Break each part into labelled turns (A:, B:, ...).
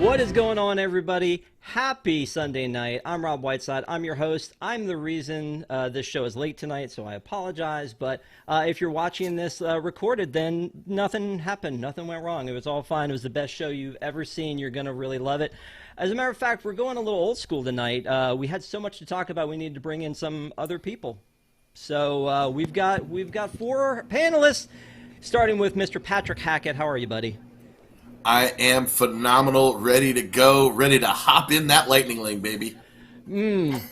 A: What is going on, everybody? Happy Sunday night. I'm Rob Whiteside. I'm your host. I'm the reason this show is late tonight, so I apologize. But if you're watching this recorded, then nothing happened. Nothing went wrong. It was all fine. It was the best show you've ever seen. You're going to really love it. As a matter of fact, we're going a little old school tonight. We had so much to talk about, we needed to bring in some other people. So we've got four panelists, starting with Mr. Patrick Hackett. How are you, buddy?
B: I am phenomenal, ready to go, ready to hop in that lightning lane, baby.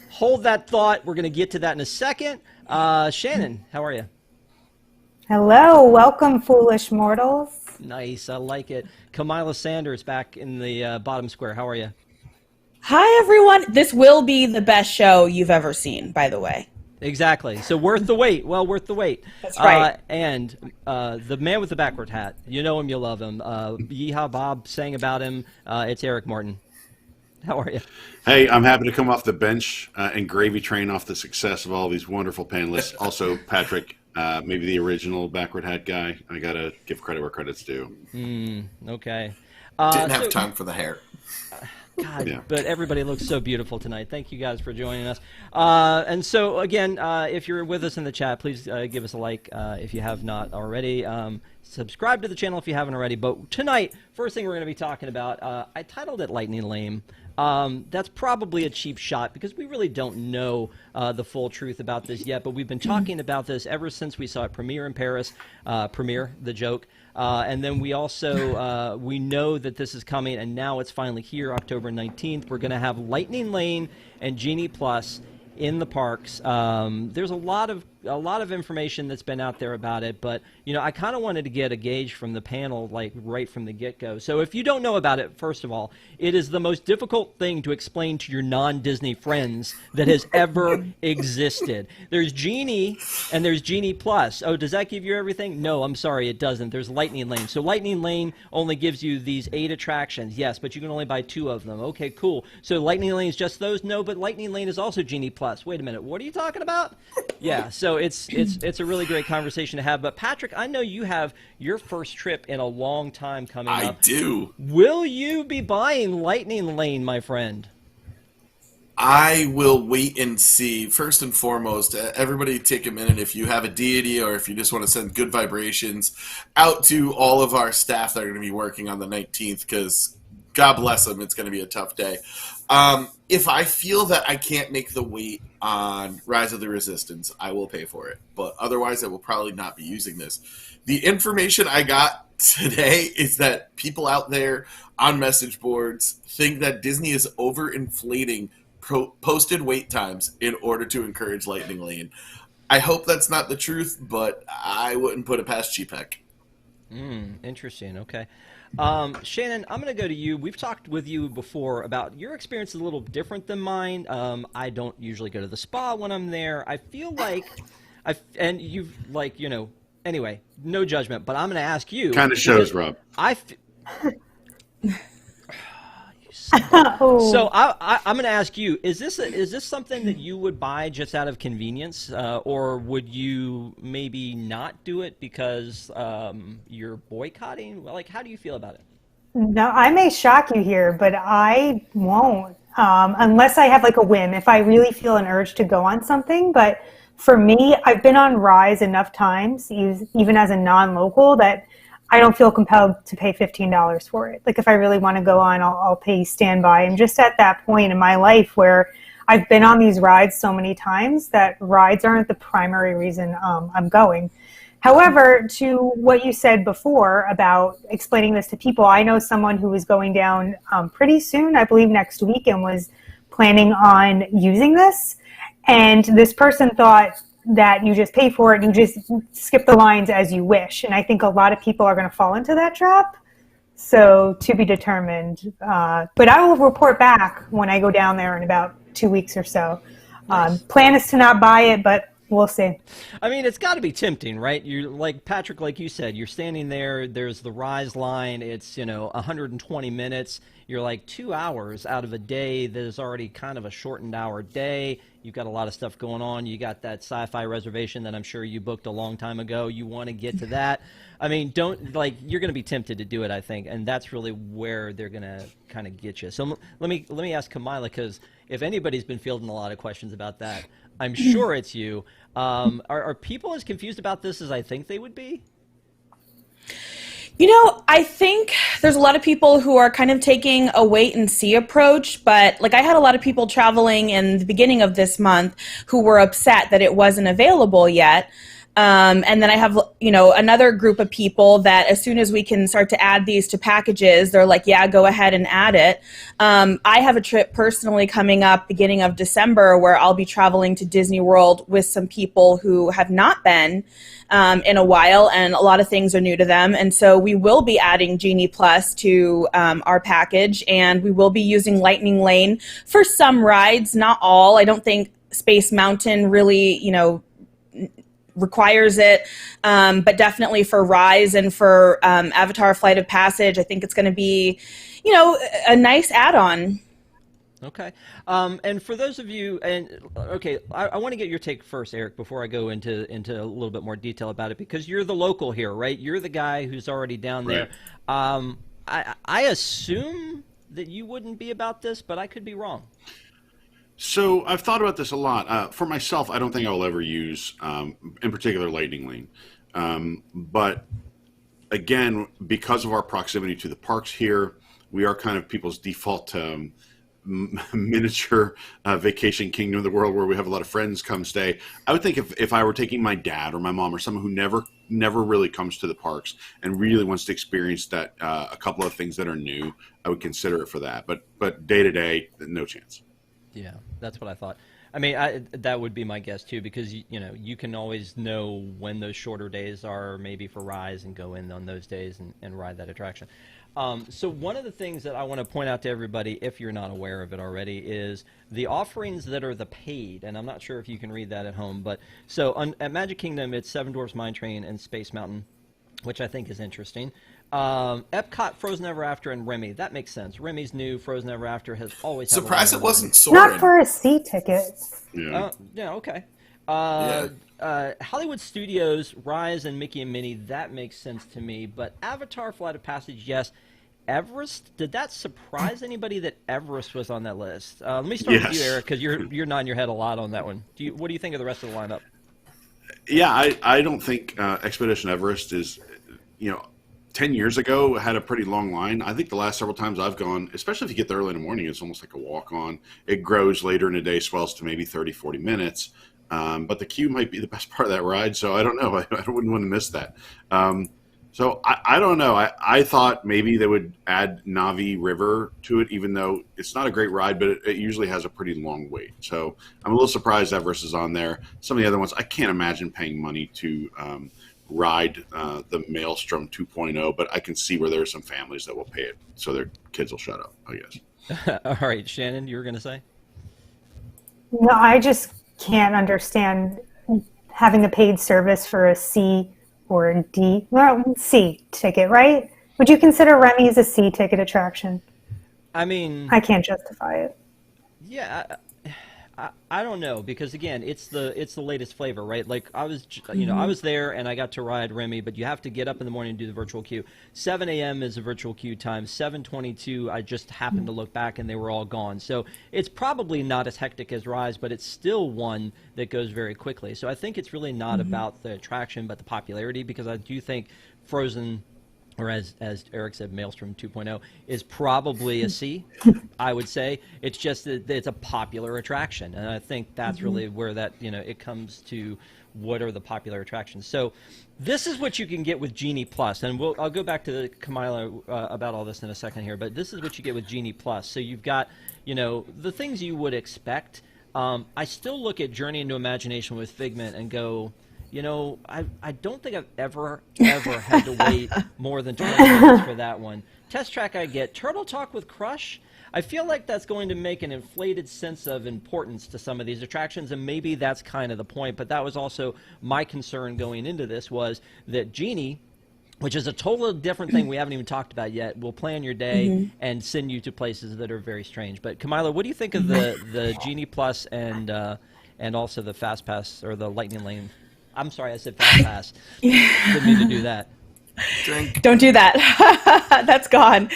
A: Hold that thought. We're going to get to that in a second. Shannon, how are you?
C: Hello. Welcome, foolish mortals.
A: Nice. I like it. Kamila Sanders back in the bottom square. How are you?
D: Hi, everyone. This will be the best show you've ever seen, by the way.
A: Exactly. So worth the wait. Well, worth the wait.
D: That's right.
A: And the man with the backward hat. You know him, you love him. Yeehaw Bob sang about him. It's Eric Martin. How are you?
E: Hey, I'm happy to come off the bench and gravy train off the success of all these wonderful panelists. Also, Patrick, maybe the original backward hat guy. I got to give credit where credit's due.
A: Okay.
B: Didn't have time for the hair.
A: God,
E: Yeah.
A: But everybody looks so beautiful tonight. Thank you guys for joining us. And so, again, if you're with us in the chat, please give us a like if you have not already. Subscribe to the channel if you haven't already. But tonight, first thing we're going to be talking about, I titled it Lightning Lane. That's probably a cheap shot because we really don't know the full truth about this yet. But we've been talking about this ever since we saw it premiere in Paris, premiere, the joke. And then we also, we know that this is coming, and now it's finally here, October 19th. We're going to have Lightning Lane and Genie Plus in the parks. There's a lot of information that's been out there about it, but you know, I kind of wanted to get a gauge from the panel, like right from the get-go. So if you don't know about it, first of all, it is the most difficult thing to explain to your non-Disney friends that has ever existed. There's Genie and there's Genie Plus. Oh, does that give you everything? No, I'm sorry, it doesn't. There's Lightning Lane. So Lightning Lane only gives you these 8 attractions. Yes, but you can only buy 2 of them. Okay, cool. So Lightning Lane is just those? No, but Lightning Lane is also Genie Plus. Wait a minute, what are you talking about? Yeah, so it's a really great conversation to have. But Patrick, I know you have your first trip in a long time coming up.
B: I do.
A: Will you be buying Lightning Lane, my friend?
B: I will wait and see. First and foremost, everybody take a minute if you have a deity or if you just want to send good vibrations out to all of our staff that are going to be working on the 19th, because God bless them, it's going to be a tough day. If I feel that I can't make the wait on Rise of the Resistance, I will pay for it. But otherwise, I will probably not be using this. The information I got today is that people out there on message boards think that Disney is overinflating posted wait times in order to encourage Lightning Lane. I hope that's not the truth, but I wouldn't put it past Cheapek.
A: Interesting. Okay. Shannon, I'm going to go to you. We've talked with you before about your experience is a little different than mine. I don't usually go to the spa when I'm there. I feel like, and you've like, you know, anyway, no judgment, but I'm going to ask you.
E: Kind of shows, Rob.
A: So I'm going to ask you: is this something that you would buy just out of convenience, or would you maybe not do it because you're boycotting? Like, how do you feel about it?
C: No, I may shock you here, but I won't unless I have like a whim. If I really feel an urge to go on something, but for me, I've been on Rise enough times, even as a non-local, that I don't feel compelled to pay $15 for it. Like if I really want to go on, I'll pay standby. I'm just at that point in my life where I've been on these rides so many times that rides aren't the primary reason I'm going. However, to what you said before about explaining this to people, I know someone who is going down pretty soon, I believe next week, and was planning on using this. And this person thought that you just pay for it and you just skip the lines as you wish. And I think a lot of people are going to fall into that trap. So to be determined. But I will report back when I go down there in about 2 weeks or so. Plan is to not buy it, but We'll see.
A: I mean, it's got to be tempting, right? You like Patrick, like you said, you're standing there. There's the Rise line. It's 120 minutes. You're like 2 hours out of a day that is already kind of a shortened hour day. You've got a lot of stuff going on. You got that sci-fi reservation that I'm sure you booked a long time ago. You want to get to that. I mean, you're going to be tempted to do it, I think, and that's really where they're going to kind of get you. So let me ask Kamila, because if anybody's been fielding a lot of questions about that, I'm sure it's you. Are people as confused about this as I think they would be?
D: I think there's a lot of people who are kind of taking a wait and see approach, but like I had a lot of people traveling in the beginning of this month who were upset that it wasn't available yet. And then I have, another group of people that as soon as we can start to add these to packages, they're like, yeah, go ahead and add it. I have a trip personally coming up beginning of December where I'll be traveling to Disney World with some people who have not been in a while, and a lot of things are new to them. And so we will be adding Genie Plus to our package, and we will be using Lightning Lane for some rides, not all. I don't think Space Mountain really, requires it, but definitely for Rise and for Avatar Flight of Passage, I think it's going to be, a nice add-on.
A: Okay. And for those of you, I want to get your take first, Eric, before I go into a little bit more detail about it, because you're the local here, right? You're the guy who's already down there. I assume that you wouldn't be about this, but I could be wrong.
E: So I've thought about this a lot. For myself, I don't think I'll ever use, in particular, Lightning Lane. But again, because of our proximity to the parks here, we are kind of people's default miniature vacation kingdom of the world where we have a lot of friends come stay. I would think if I were taking my dad or my mom or someone who never really comes to the parks and really wants to experience that a couple of things that are new, I would consider it for that. But day to day, no chance.
A: Yeah, that's what I thought. I mean, that would be my guess too, because you can always know when those shorter days are, maybe for Rise, and go in on those days and ride that attraction. So one of the things that I want to point out to everybody, if you're not aware of it already, is the offerings that are the paid, and I'm not sure if you can read that at home, but so at Magic Kingdom, it's Seven Dwarfs Mine Train and Space Mountain, which I think is interesting. Epcot, Frozen Ever After, and Remy. That makes sense. Remy's new. Frozen Ever After has always had
B: Surprised it wasn't Soarin'.
C: Not for a C ticket.
E: Yeah.
A: Okay.
B: Yeah.
A: Hollywood Studios, Rise, and Mickey and Minnie, that makes sense to me. But Avatar Flight of Passage, yes. Everest, did that surprise anybody that Everest was on that list? Let me start with you, Eric, because you're nodding your head a lot on that one. What do you think of the rest of the lineup?
E: Yeah, I don't think Expedition Everest is, 10 years ago had a pretty long line. I think the last several times I've gone, especially if you get there early in the morning, it's almost like a walk-on. It grows later in the day, swells to maybe 30, 40 minutes. But the queue might be the best part of that ride, so I don't know. I wouldn't want to miss that. So I don't know. I thought maybe they would add Navi River to it, even though it's not a great ride, but it usually has a pretty long wait. So I'm a little surprised Everest is on there. Some of the other ones, I can't imagine paying money to ride the Maelstrom 2.0, but I can see where there are some families that will pay it so their kids will shut up, I guess.
A: All right, Shannon, you were going to say?
C: No, I just can't understand having a paid service for a C or a D. Well, C ticket, right? Would you consider Remy's a C ticket attraction?
A: I mean,
C: I can't justify it.
A: Yeah, I don't know, because again, it's the latest flavor, right? Like I was there and I got to ride Remy, but you have to get up in the morning and do the virtual queue. 7 a.m. is a virtual queue time. 7:22, I just happened to look back and they were all gone. So it's probably not as hectic as Rise, but it's still one that goes very quickly. So I think it's really not about the attraction, but the popularity, because I do think Frozen, or as Eric said, Maelstrom 2.0 is probably a C, I would say. It's just that it's a popular attraction, and I think that's really where that, it comes to what are the popular attractions. So this is what you can get with Genie Plus, and I'll go back to Kamila about all this in a second here, but this is what you get with Genie Plus. So you've got, the things you would expect. I still look at Journey into Imagination with Figment and go, I don't think I've ever had to wait more than 20 minutes for that one. Test Track I get. Turtle Talk with Crush, I feel like that's going to make an inflated sense of importance to some of these attractions, and maybe that's kind of the point. But that was also my concern going into this, was that Genie, which is a totally different thing we haven't even talked about yet, will plan your day and send you to places that are very strange. But Kamila, what do you think of the Genie Plus and also the Fast Pass, or the Lightning Lane? I'm sorry, I said Fast Pass. Didn't mean to do that.
B: Drink.
D: Don't do that. That's gone.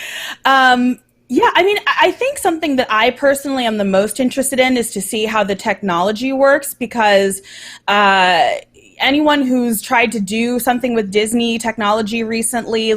D: Yeah, I mean, I think something that I personally am the most interested in is to see how the technology works, because anyone who's tried to do something with Disney technology recently,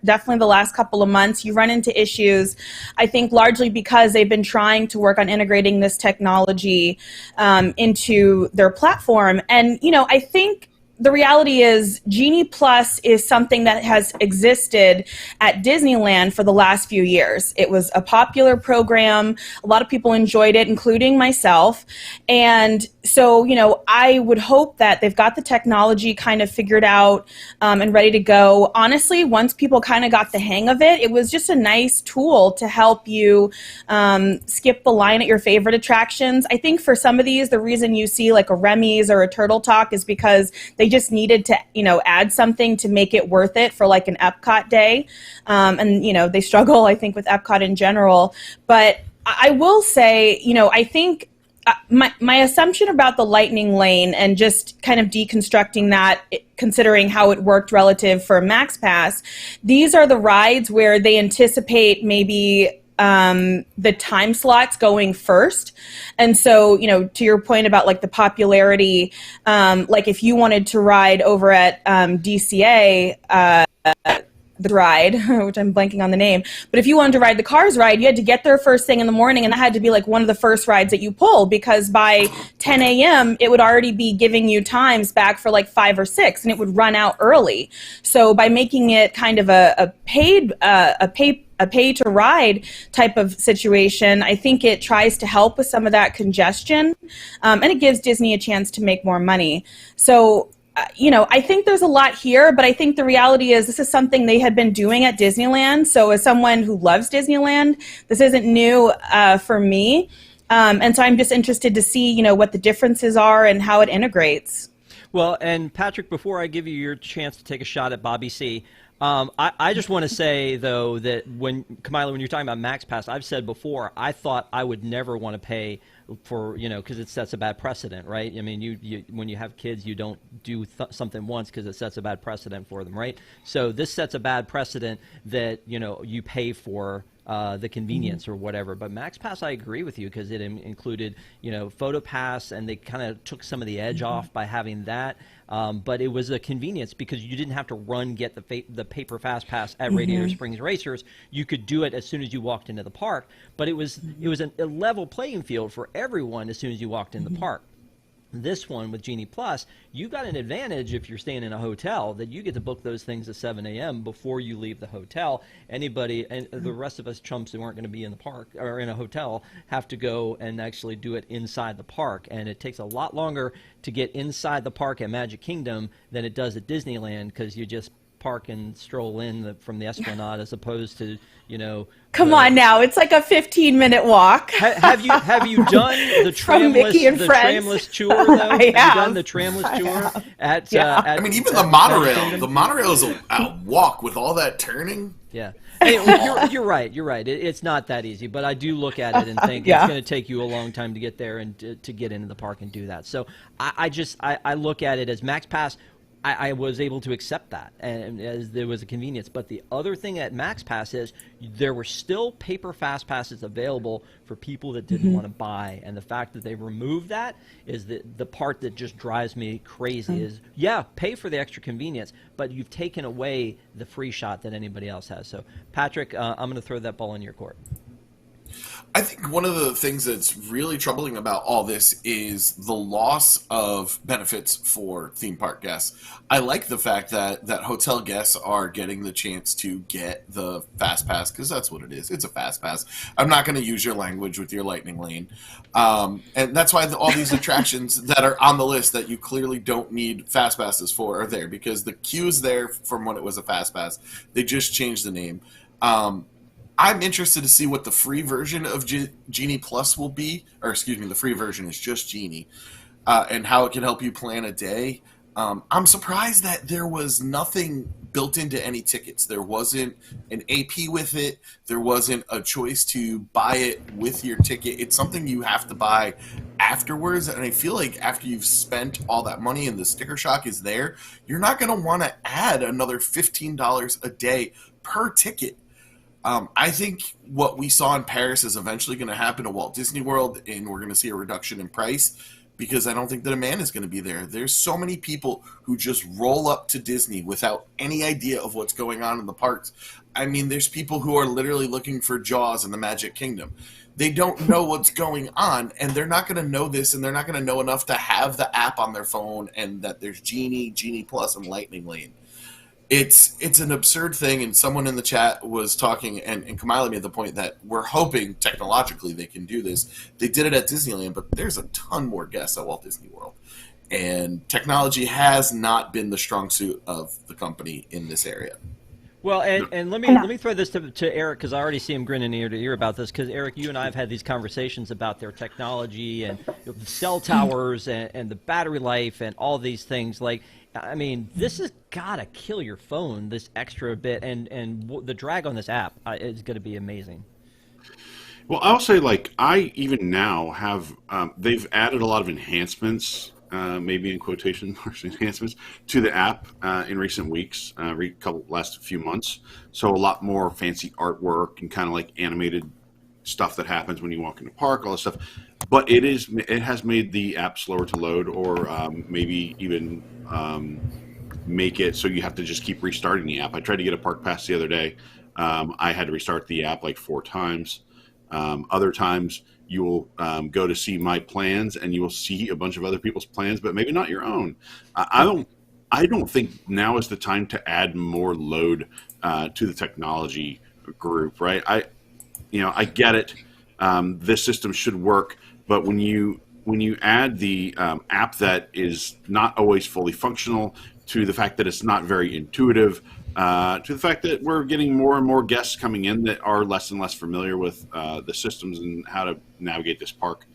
D: definitely the last couple of months, you run into issues, I think largely because they've been trying to work on integrating this technology into their platform. And, I think the reality is Genie Plus is something that has existed at Disneyland for the last few years. It was a popular program. A lot of people enjoyed it, including myself. And so, I would hope that they've got the technology kind of figured out and ready to go. Honestly, once people kind of got the hang of it, it was just a nice tool to help you skip the line at your favorite attractions. I think for some of these, the reason you see like a Remy's or a Turtle Talk is because they just needed to, add something to make it worth it for like an Epcot day. And, they struggle, I think, with Epcot in general. But I will say, I think my assumption about the Lightning Lane, and just kind of deconstructing that, considering how it worked relative for Max Pass, these are the rides where they anticipate maybe the time slots going first. And so, to your point about like the popularity, like if you wanted to ride over at DCA, the ride, which I'm blanking on the name, but if you wanted to ride the Cars ride, you had to get there first thing in the morning, and that had to be like one of the first rides that you pulled, because by 10 a.m. it would already be giving you times back for like 5 or 6, and it would run out early. So by making it kind of a pay to ride type of situation, I think it tries to help with some of that congestion, and it gives Disney a chance to make more money. So I think there's a lot here, but I think the reality is this is something they had been doing at Disneyland. So as someone who loves Disneyland, this isn't new for me. And so I'm just interested to see, what the differences are and how it integrates.
A: Well, and Patrick, before I give you your chance to take a shot at Bobby C., I just want to say, though, that Kamila, when you're talking about Max Pass, I've said before, I thought I would never want to pay for, because it sets a bad precedent, right? I mean, you when you have kids, you don't do something once because it sets a bad precedent for them, right? So this sets a bad precedent that, you pay for the convenience or whatever. But Max Pass, I agree with you, because it included, Photo Pass, and they kind of took some of the edge off by having that. But it was a convenience because you didn't have to get the paper Fast Pass at Radiator Springs Racers. You could do it as soon as you walked into the park. But it was a level playing field for everyone as soon as you walked in the park. This one with Genie Plus, you got an advantage if you're staying in a hotel, that you get to book those things at 7 a.m. before you leave the hotel. Anybody, and the rest of us chumps who aren't going to be in the park or in a hotel, have to go and actually do it inside the park. And it takes a lot longer to get inside the park at Magic Kingdom than it does at Disneyland, because you just park and stroll in from the Esplanade, as opposed to,
D: Come on now, it's like a 15-minute walk.
A: Have you done the tramless tour, though? Have you done the tramless tour at
B: I mean, even the monorail. The monorail is a walk with all that turning.
A: Yeah. Hey, you're right. You're right. It's not that easy, but I do look at it and think it's going to take you a long time to get there and to get into the park and do that. So I look at it as Max Pass. I was able to accept that, and as there was a convenience. But the other thing at Max Pass is there were still paper Fast Passes available for people that didn't want to buy. And the fact that they removed that is the part that just drives me crazy. Is pay for the extra convenience, but you've taken away the free shot that anybody else has. So Patrick, I'm going to throw that ball in your court.
B: I think one of the things that's really troubling about all this is the loss of benefits for theme park guests. I like the fact that hotel guests are getting the chance to get the fast pass, because that's what it is. It's a fast pass. I'm not going to use your language with your Lightning Lane. And that's why all these attractions that are on the list that you clearly don't need fast passes for are there, because the queue is there from when it was a fast pass. They just changed the name. I'm interested to see what the free version of Genie Plus will be, or excuse me, the free version is just Genie, and how it can help you plan a day. I'm surprised that there was nothing built into any tickets. There wasn't an AP with it. There wasn't a choice to buy it with your ticket. It's something you have to buy afterwards, and I feel like after you've spent all that money and the sticker shock is there, you're not going to want to add another $15 a day per ticket. I think what we saw in Paris is eventually going to happen to Walt Disney World, and we're going to see a reduction in price, because I don't think the demand is going to be there. There's so many people who just roll up to Disney without any idea of what's going on in the parks. I mean, there's people who are literally looking for Jaws in the Magic Kingdom. They don't know what's going on, and they're not going to know this, and they're not going to know enough to have the app on their phone and that there's Genie, Genie Plus, and Lightning Lane. It's an absurd thing, and someone in the chat was talking, and Kamila made the point that we're hoping technologically they can do this. They did it at Disneyland, but there's a ton more guests at Walt Disney World. And technology has not been the strong suit of the company in this area.
A: Well, and let me throw this to Eric, because I already see him grinning ear to ear about this, because Eric, you and I have had these conversations about their technology and the cell towers and the battery life and all these things. Like, I mean, this has got to kill your phone, this extra bit, and the drag on this app is going to be amazing.
E: Well, I'll say, like, I even now have, they've added a lot of enhancements, maybe in quotation marks, enhancements to the app in recent weeks, last few months. So a lot more fancy artwork and kind of like animated stuff that happens when you walk in the park, all this stuff. But it has made the app slower to load, or maybe even make it so you have to just keep restarting the app. I tried to get a park pass the other day. I had to restart the app like 4 times. Other times you will go to see my plans, and you will see a bunch of other people's plans, but maybe not your own. I don't think now is the time to add more load to the technology group, right? I get it. This system should work, but when you add the app that is not always fully functional, to the fact that it's not very intuitive, to the fact that we're getting more and more guests coming in that are less and less familiar with the systems and how to navigate these parks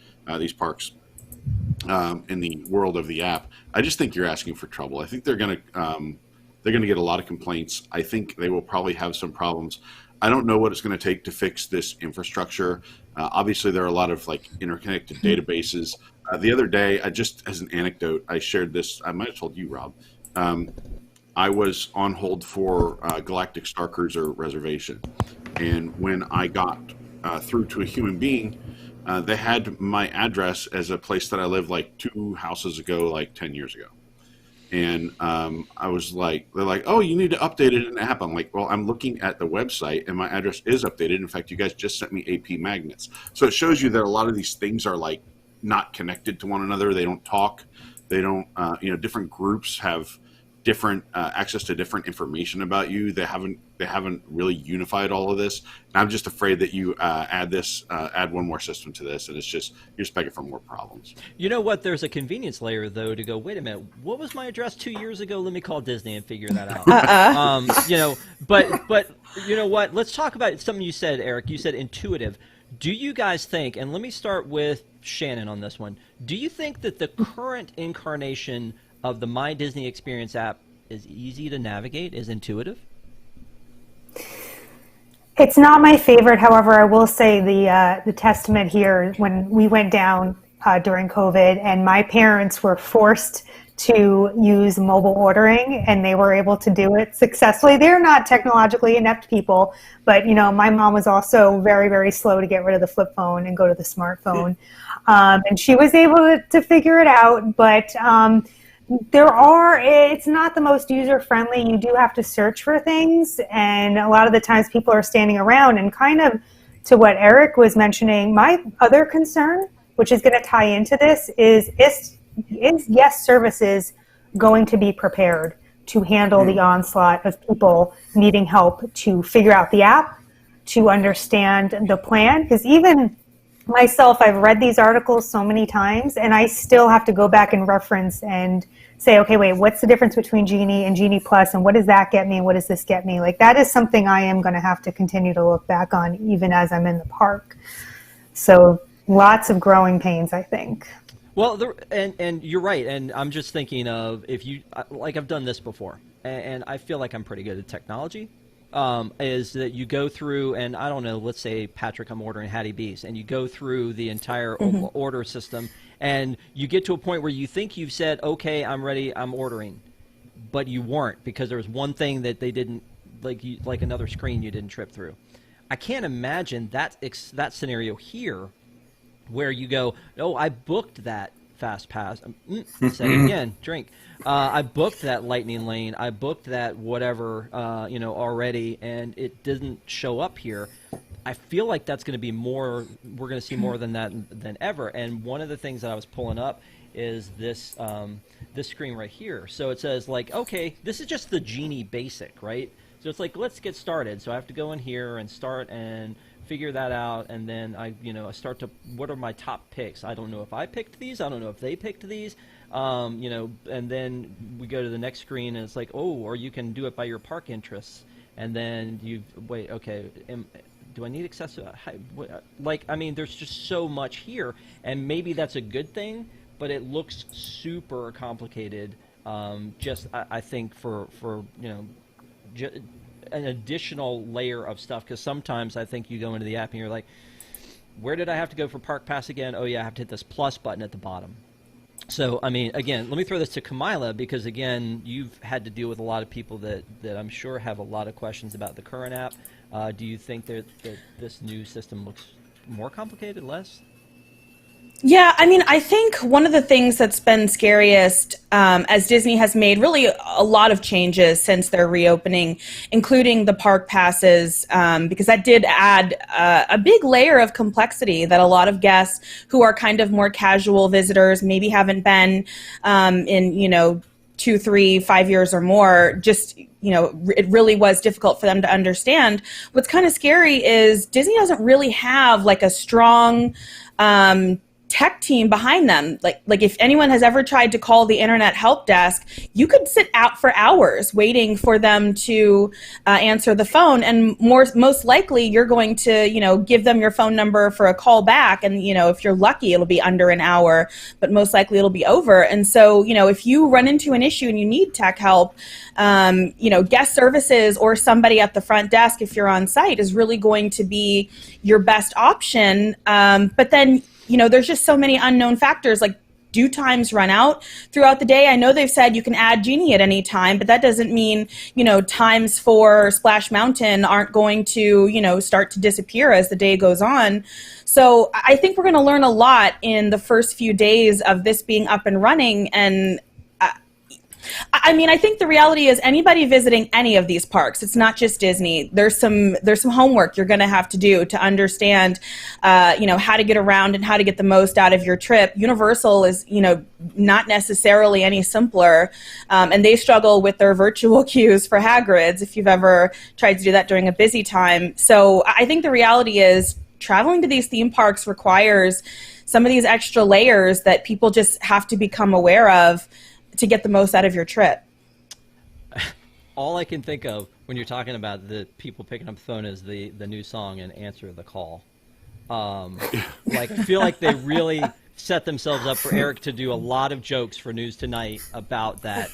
E: in the world of the app, I just think you're asking for trouble. I think they're going to get a lot of complaints. I think they will probably have some problems. I don't know what it's going to take to fix this infrastructure. Obviously, there are a lot of like interconnected databases. The other day, just as an anecdote, I shared this. I might have told you, Rob. I was on hold for Galactic Star Cruiser reservation, and when I got through to a human being, they had my address as a place that I lived like 2 houses ago, like 10 years ago. And I was like, they're like, oh, you need to update it in the app. I'm like, well, I'm looking at the website, and my address is updated. In fact, you guys just sent me AP magnets. So it shows you that a lot of these things are like not connected to one another. They don't talk. They don't, different groups have different access to different information about you. They haven't really unified all of this. And I'm just afraid that you add one more system to this, and you're just begging for more problems.
A: You know what? There's a convenience layer though to go, wait a minute, what was my address 2 years ago? Let me call Disney and figure that out. But you know what? Let's talk about something you said, Eric. You said intuitive. Do you guys think, and let me start with Shannon on this one, do you think that the current incarnation of the My Disney Experience app is easy to navigate, is intuitive?
C: It's not my favorite. However, I will say the testament here, when we went down during COVID and my parents were forced to use mobile ordering, and they were able to do it successfully. They're not technologically inept people, but my mom was also very, very slow to get rid of the flip phone and go to the smartphone. And she was able to figure it out, but it's not the most user-friendly. You do have to search for things, and a lot of the times people are standing around and kind of to what Eric was mentioning, my other concern, which is going to tie into this, is guest services going to be prepared to handle the onslaught of people needing help to figure out the app, to understand the plan? Because even myself, I've read these articles so many times, and I still have to go back and reference and say, okay, wait, what's the difference between Genie and Genie Plus, and what does that get me, and what does this get me? Like, that is something I am going to have to continue to look back on even as I'm in the park. So lots of growing pains, I think.
A: Well, and you're right, and I'm just thinking of, if you, like, I've done this before, and I feel like I'm pretty good at technology, is that you go through, and I don't know, let's say, Patrick, I'm ordering Hattie B's, and you go through the entire order system, and you get to a point where you think you've said, okay, I'm ready, I'm ordering, but you weren't, because there was one thing that they didn't, like another screen you didn't trip through. I can't imagine that scenario here, where you go, oh, I booked that Fast Pass. Say it again, drink. I booked that Lightning Lane. I booked that whatever, already, and it didn't show up here. I feel like that's going to be more, we're going to see more than that than ever. And one of the things that I was pulling up is this this screen right here. So it says, like, okay, this is just the Genie basic, right? So it's like, let's get started. So I have to go in here and start and figure that out, and then I start to, what are my top picks? I don't know if I picked these. I don't know if they picked these. And then we go to the next screen, and it's like, oh, or you can do it by your park interests, and then wait, okay, do I need accessible? Like, I mean, there's just so much here, and maybe that's a good thing, but it looks super complicated. I think for an additional layer of stuff, because sometimes I think you go into the app and you're like, where did I have to go for Park Pass again? Oh yeah, I have to hit this plus button at the bottom. So, I mean, again, let me throw this to Kamila, because again, you've had to deal with a lot of people that I'm sure have a lot of questions about the current app. Do you think that this new system looks more complicated, less?
D: Yeah, I mean, I think one of the things that's been scariest, as Disney has made really a lot of changes since their reopening, including the park passes, because that did add a big layer of complexity that a lot of guests who are kind of more casual visitors, maybe haven't been in 2, 3, 5 years or more, just, it really was difficult for them to understand. What's kind of scary is Disney doesn't really have like a strong tech team behind them. Like if anyone has ever tried to call the internet help desk, you could sit out for hours waiting for them to answer the phone, and most likely you're going to give them your phone number for a call back, and if you're lucky it'll be under an hour, but most likely it'll be over. And so if you run into an issue and you need tech help, guest services or somebody at the front desk, if you're on site, is really going to be your best option. But then there's just so many unknown factors, like, do times run out throughout the day? I know they've said you can add Genie at any time, but that doesn't mean, times for Splash Mountain aren't going to, start to disappear as the day goes on. So I think we're going to learn a lot in the first few days of this being up and running. And I mean, I think the reality is anybody visiting any of these parks, it's not just Disney, there's some homework you're going to have to do to understand, how to get around and how to get the most out of your trip. Universal is, not necessarily any simpler, and they struggle with their virtual queues for Hagrid's, if you've ever tried to do that during a busy time. So I think the reality is traveling to these theme parks requires some of these extra layers that people just have to become aware of to get the most out of your trip.
A: All I can think of when you're talking about the people picking up the phone is the new song and Answer the Call. I feel like they really set themselves up for Eric to do a lot of jokes for News Tonight about that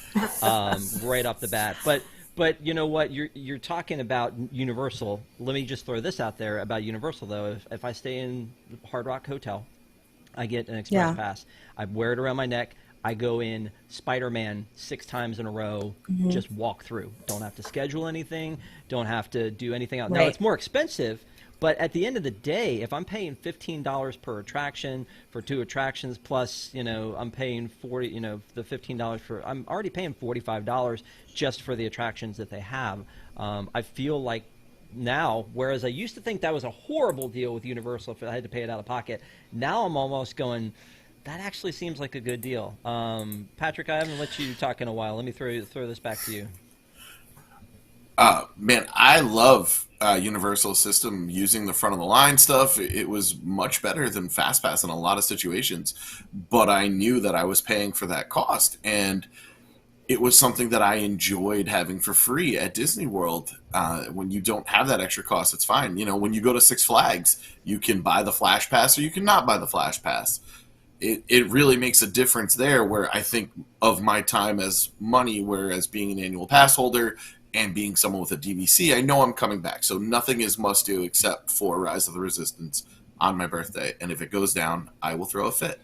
A: right off the bat. But you know what? You're talking about Universal. Let me just throw this out there about Universal, though. If I stay in the Hard Rock Hotel, I get an express pass. I wear it around my neck. I go in Spider-Man 6 times in a row, just walk through. Don't have to schedule anything. Don't have to do anything else. Right. Now, it's more expensive, but at the end of the day, if I'm paying $15 per attraction for 2 attractions, plus, I'm paying the $15 for, I'm already paying $45 just for the attractions that they have. I feel like now, whereas I used to think that was a horrible deal with Universal if I had to pay it out of pocket. Now I'm almost going, that actually seems like a good deal. Patrick, I haven't let you talk in a while. Let me throw this back to you.
B: Man, I love Universal system using the front of the line stuff. It was much better than FastPass in a lot of situations, but I knew that I was paying for that cost, and it was something that I enjoyed having for free at Disney World. When you don't have that extra cost, it's fine. You know, when you go to Six Flags, you can buy the Flash Pass or you can not buy the Flash Pass. It really makes a difference there, where I think of my time as money, whereas being an annual pass holder and being someone with a DVC, I know I'm coming back. So nothing is must do except for Rise of the Resistance on my birthday. And if it goes down, I will throw a fit.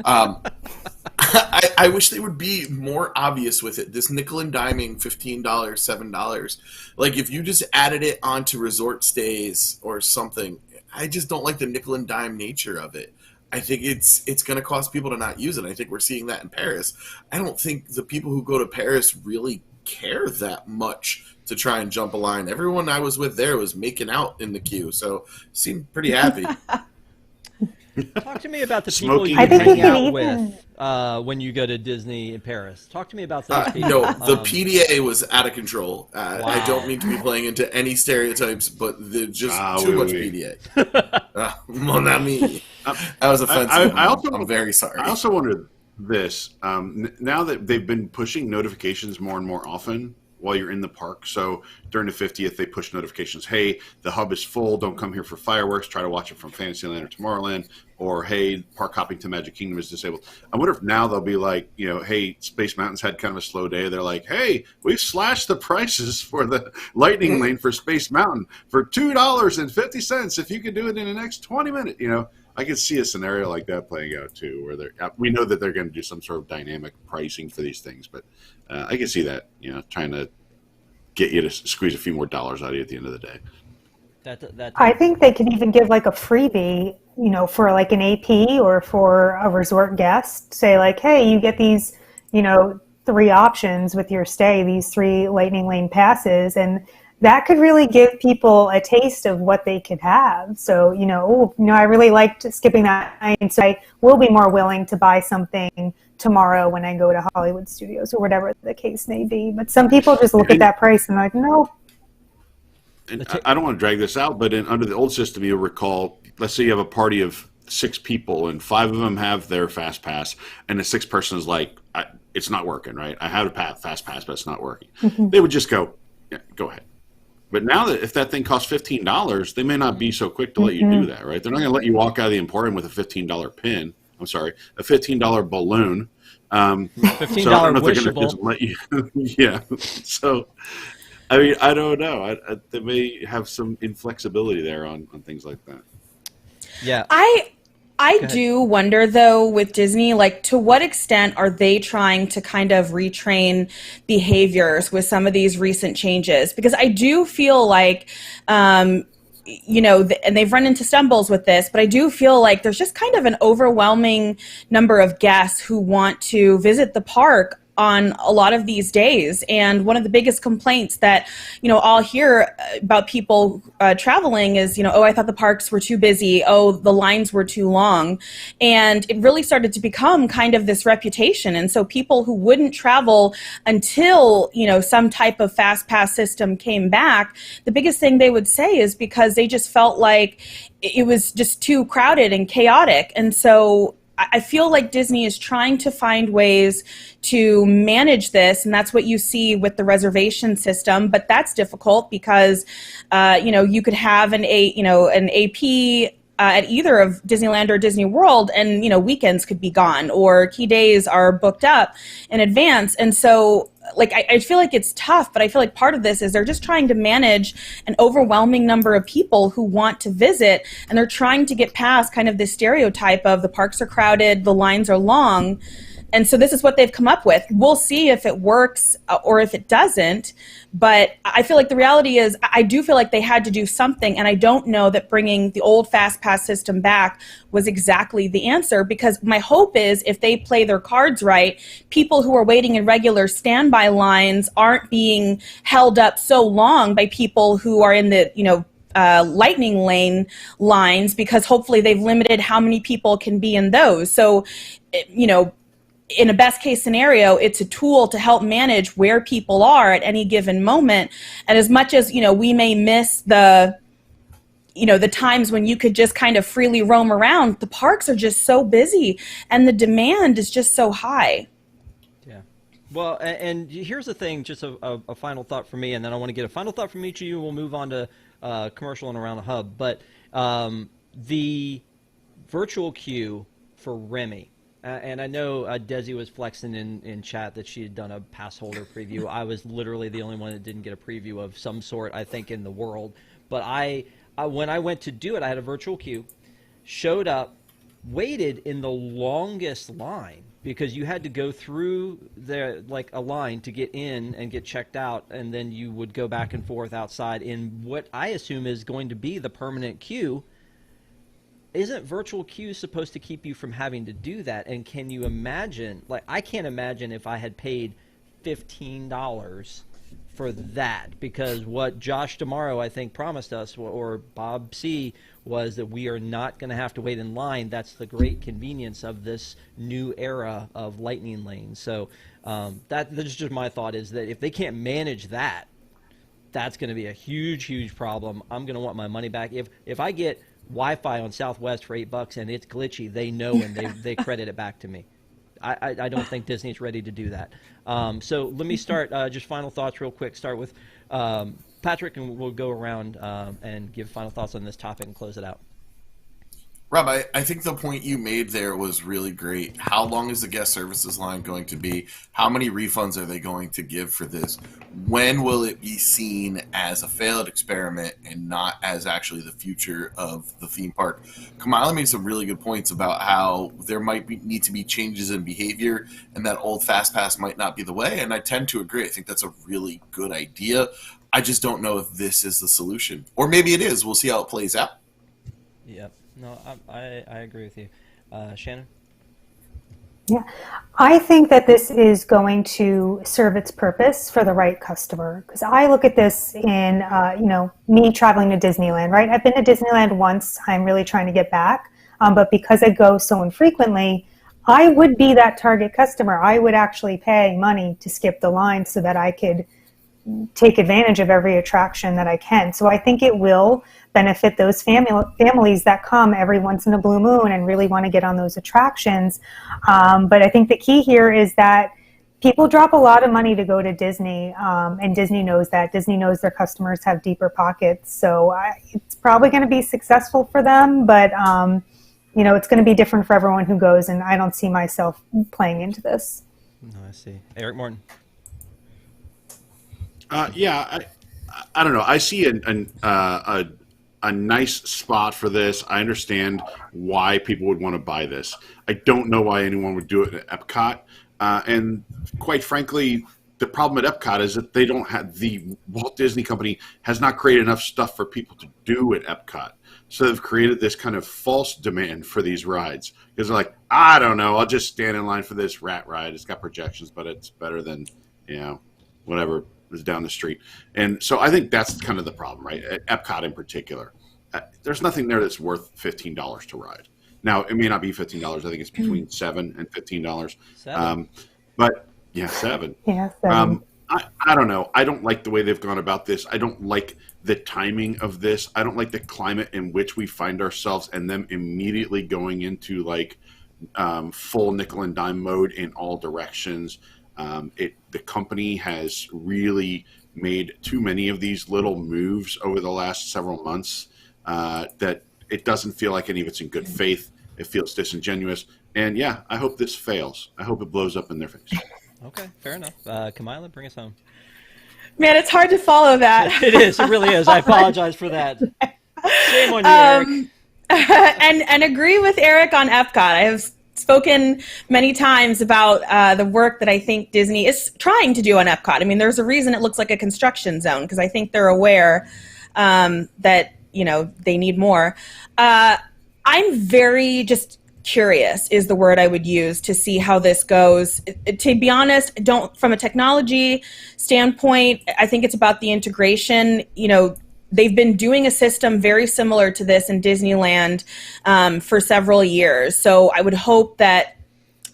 B: I wish they would be more obvious with it. This nickel and diming, $15, $7. Like, if you just added it onto resort stays or something, I just don't like the nickel and dime nature of it. I think it's going to cause people to not use it. I think we're seeing that in Paris. I don't think the people who go to Paris really care that much to try and jump a line. Everyone I was with there was making out in the queue, so seemed pretty happy.
A: Talk to me about the people you
C: I think
A: hang
C: you can
A: out
C: even
A: with when you go to Disney in Paris. Talk to me about those people.
B: No, the PDA was out of control. I don't mean to be playing into any stereotypes, but there's just too much PDA. Mon ami. That was offensive. I'm very sorry.
E: I also wondered this. Now that they've been pushing notifications more and more often while you're in the park. So during the 50th, they push notifications. Hey, the hub is full. Don't come here for fireworks. Try to watch it from Fantasyland or Tomorrowland. Or, hey, park hopping to Magic Kingdom is disabled. I wonder if now they'll be like, you know, hey, Space Mountain's had kind of a slow day. They're like, hey, we've slashed the prices for the Lightning Lane for Space Mountain for $2.50 if you can do it in the next 20 minutes. You know, I could see a scenario like that playing out too, where we know that they're going to do some sort of dynamic pricing for these things, but I can see that, you know, trying to get you to squeeze a few more dollars out of you at the end of the day.
C: I think they could even give like a freebie, you know, for like an AP or for a resort guest. Say like, hey, you get these, you know, 3 options with your stay, these 3 Lightning Lane passes, and that could really give people a taste of what they could have. So, you know, I really liked skipping that night, so I will be more willing to buy something tomorrow when I go to Hollywood Studios or whatever the case may be. But some people just look at that price and like, no.
E: And I don't want to drag this out, but under the old system, you'll recall, let's say you have a party of 6 people and 5 of them have their Fast Pass, and the 6th person is like, it's not working, right? I have a Fast Pass, but it's not working. Mm-hmm. They would just go, yeah, go ahead. But now that if that thing costs $15, they may not be so quick to let you do that, right? They're not going to let you walk out of the Emporium with a $15 pin. I'm sorry, a $15 balloon.
A: $15
E: so I don't know if they're
A: wishable.
E: going to just let you. Yeah. So, I mean, I don't know. They may have some inflexibility there on things like that.
A: Yeah.
D: I do wonder, though, with Disney, like, to what extent are they trying to kind of retrain behaviors with some of these recent changes? Because I do feel like, you know, and they've run into stumbles with this, but I do feel like there's just kind of an overwhelming number of guests who want to visit the park on a lot of these days. And one of the biggest complaints that, you know, I'll hear about people traveling is, you know, oh, I thought the parks were too busy. Oh, the lines were too long. And it really started to become kind of this reputation. And so people who wouldn't travel until, you know, some type of fast pass system came back, the biggest thing they would say is because they just felt like it was just too crowded and chaotic. And so I feel like Disney is trying to find ways to manage this, and that's what you see with the reservation system. But that's difficult because, you know, you could have an AP at either of Disneyland or Disney World, and, you know, weekends could be gone or key days are booked up in advance. And so, like, I feel like it's tough, but I feel like part of this is they're just trying to manage an overwhelming number of people who want to visit, and they're trying to get past kind of this stereotype of the parks are crowded, the lines are long. And so this is what they've come up with. We'll see if it works or if it doesn't. But I feel like the reality is I do feel like they had to do something. And I don't know that bringing the old fast pass system back was exactly the answer, because my hope is if they play their cards right, people who are waiting in regular standby lines aren't being held up so long by people who are in the, lightning lane lines, because hopefully they've limited how many people can be in those. So, in a best case scenario, it's a tool to help manage where people are at any given moment. And as much as, we may miss the times when you could just kind of freely roam around, the parks are just so busy and the demand is just so high.
A: Yeah. Well, and here's the thing, just a final thought from me, and then I want to get a final thought from each of you. We'll move on to commercial and around the hub. But the virtual queue for Remy, and I know Desi was flexing in chat that she had done a pass holder preview. I was literally the only one that didn't get a preview of some sort, I think, in the world. But I when I went to do it, I had a virtual queue, showed up, waited in the longest line, because you had to go through a line to get in and get checked out, and then you would go back and forth outside in what I assume is going to be the permanent queue. Isn't virtual queue supposed to keep you from having to do that? And can you imagine, I can't imagine if I had paid $15 for that, because what Josh tomorrow, I think, promised us, or Bob C., was that we are not going to have to wait in line. That's the great convenience of this new era of Lightning Lane. So that's just my thought, is that if they can't manage that, that's going to be a huge, huge problem. I'm going to want my money back. If I get Wi-Fi on Southwest for $8 and it's glitchy, they know, and they credit it back to me. I don't think Disney's ready to do that. So let me start, just final thoughts real quick. Start with Patrick, and we'll go around and give final thoughts on this topic and close it out.
B: Rob, I think the point you made there was really great. How long is the guest services line going to be? How many refunds are they going to give for this? When will it be seen as a failed experiment and not as actually the future of the theme park? Kamila made some really good points about how there might need to be changes in behavior, and that old fast pass might not be the way, and I tend to agree. I think that's a really good idea. I just don't know if this is the solution. Or maybe it is. We'll see how it plays out.
A: Yep. No, I agree with you. Shannon?
C: Yeah, I think that this is going to serve its purpose for the right customer. Because I look at this in, me traveling to Disneyland, right? I've been to Disneyland once. I'm really trying to get back. But because I go so infrequently, I would be that target customer. I would actually pay money to skip the line so that I could take advantage of every attraction that I can. So I think it will benefit those families that come every once in a blue moon and really want to get on those attractions. But I think the key here is that people drop a lot of money to go to Disney, and Disney knows that. Disney knows their customers have deeper pockets. So it's probably going to be successful for them, but it's going to be different for everyone who goes, and I don't see myself playing into this.
A: No, I see. Eric Morton?
E: I don't know. I see a nice spot for this. I understand why people would want to buy this. I don't know why anyone would do it at Epcot. And quite frankly, the problem at Epcot is that they don't have, the Walt Disney Company has not created enough stuff for people to do at Epcot. So they've created this kind of false demand for these rides. Because they're like, I don't know, I'll just stand in line for this rat ride. It's got projections, but it's better than, whatever is down the street. And so I think that's kind of the problem, right? At Epcot in particular. There's nothing there that's worth $15 to ride. Now, it may not be $15. I think it's between $7 and $15.
A: $7.
E: But, yeah, $7.
C: Yeah, $7.
E: I don't know. I don't like the way they've gone about this. I don't like the timing of this. I don't like the climate in which we find ourselves and them immediately going into, full nickel and dime mode in all directions. The company has really made too many of these little moves over the last several months that it doesn't feel like any of it's in good faith. It feels disingenuous. And, yeah, I hope this fails. I hope it blows up in their face.
A: Okay, fair enough. Kamila, bring us home.
D: Man, it's hard to follow that.
A: It is. It really is. I apologize for that. Shame on you, Eric.
D: And agree with Eric on Epcot. I have spoken many times about the work that I think Disney is trying to do on Epcot. I mean, there's a reason it looks like a construction zone, because I think they're aware that, they need more. I'm very just curious is the word I would use to see how this goes. To be honest, from a technology standpoint, I think it's about the integration. They've been doing a system very similar to this in Disneyland for several years. So I would hope that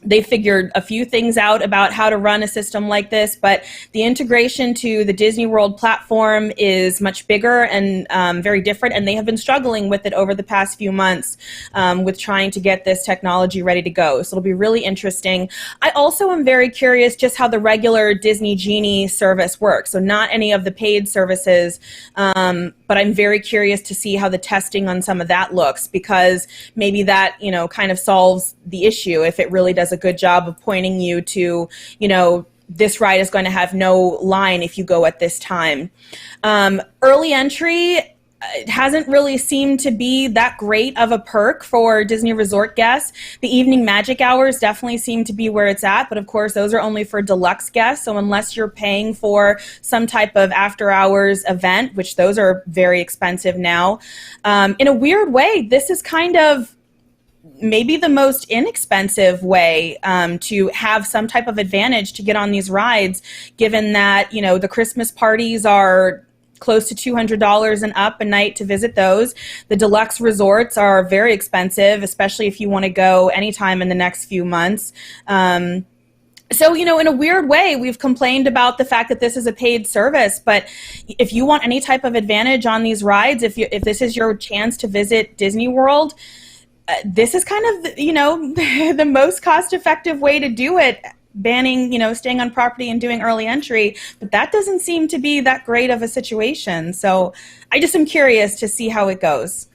D: they figured a few things out about how to run a system like this, but the integration to the Disney World platform is much bigger and very different, and they have been struggling with it over the past few months with trying to get this technology ready to go. So it'll be really interesting. I also am very curious just how the regular Disney Genie service works. So not any of the paid services, but I'm very curious to see how the testing on some of that looks, because maybe that, kind of solves the issue if it really does a good job of pointing you to, this ride is going to have no line if you go at this time. Early entry, it hasn't really seemed to be that great of a perk for Disney Resort guests. The evening magic hours definitely seem to be where it's at, but of course those are only for deluxe guests. So unless you're paying for some type of after hours event, which those are very expensive now, in a weird way, this is kind of maybe the most inexpensive way to have some type of advantage to get on these rides, given that, the Christmas parties are close to $200 and up a night to visit those. The deluxe resorts are very expensive, especially if you want to go anytime in the next few months. So, in a weird way, we've complained about the fact that this is a paid service, but if you want any type of advantage on these rides, if this is your chance to visit Disney World, this is kind of, the most cost-effective way to do it, banning, staying on property and doing early entry. But that doesn't seem to be that great of a situation. So I just am curious to see how it goes.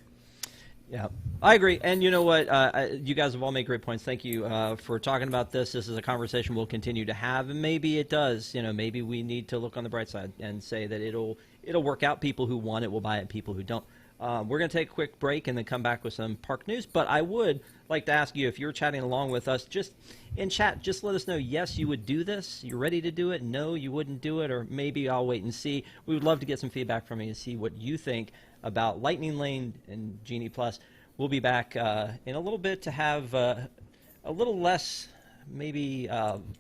A: Yeah, I agree. And you know what? You guys have all made great points. Thank you for talking about this. This is a conversation we'll continue to have. And maybe it does. Maybe we need to look on the bright side and say that it'll work out. People who want it will buy it. People who don't. We're going to take a quick break and then come back with some park news. But I would like to ask you, if you're chatting along with us, just in chat, just let us know, yes, you would do this. You're ready to do it. No, you wouldn't do it. Or maybe I'll wait and see. We would love to get some feedback from you and see what you think about Lightning Lane and Genie Plus. We'll be back in a little bit to have a little less maybe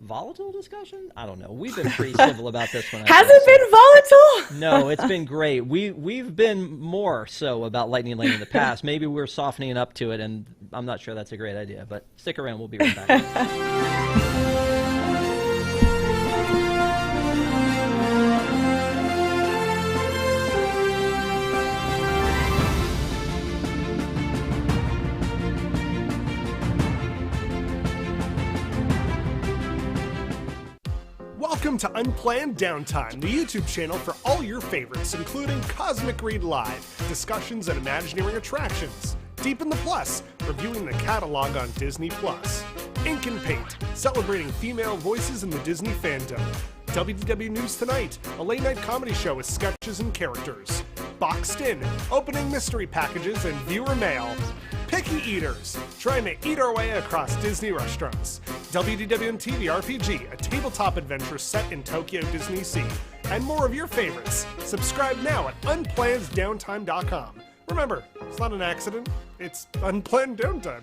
A: volatile discussion. I don't know. We've been pretty civil about this one.
D: Has it been volatile?
A: No, it's been great. We've been more so about Lightning Lane in the past. Maybe we're softening up to it, and I'm not sure that's a great idea. But stick around. We'll be right back.
F: Welcome to Unplanned Downtime, the YouTube channel for all your favorites, including Cosmic Read Live, discussions and Imagineering attractions, Deep in the Plus, reviewing the catalog on Disney Plus, Ink and Paint, celebrating female voices in the Disney fandom, WDW News Tonight, a late-night comedy show with sketches and characters, Boxed In, opening mystery packages and viewer mail, Picky Eaters, trying to eat our way across Disney restaurants, WDW TV RPG, a tabletop adventure set in Tokyo Disney Sea, and more of your favorites. Subscribe now at unplannedDowntime.com. Remember, it's not an accident, it's unplanned downtime.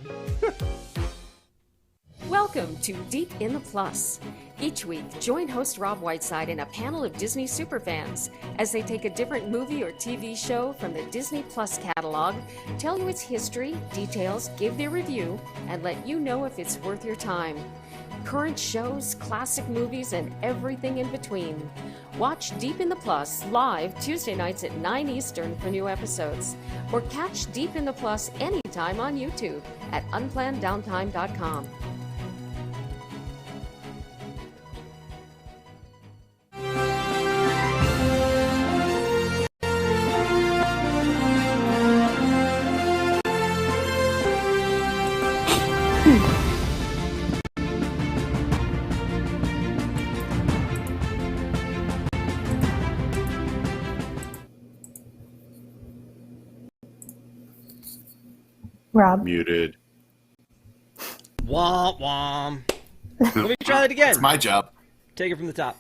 G: Welcome to Deep in the Plus. Each week, join host Rob Whiteside and a panel of Disney superfans as they take a different movie or TV show from the Disney Plus catalog, tell you its history, details, give their review, and let you know if it's worth your time. Current shows, classic movies, and everything in between. Watch Deep in the Plus live Tuesday nights at 9 Eastern for new episodes. Or catch Deep in the Plus anytime on YouTube at unplannedDowntime.com.
C: Rob.
E: Muted.
A: Womp womp. Let me try that again.
B: It's my job.
A: Take it from the top.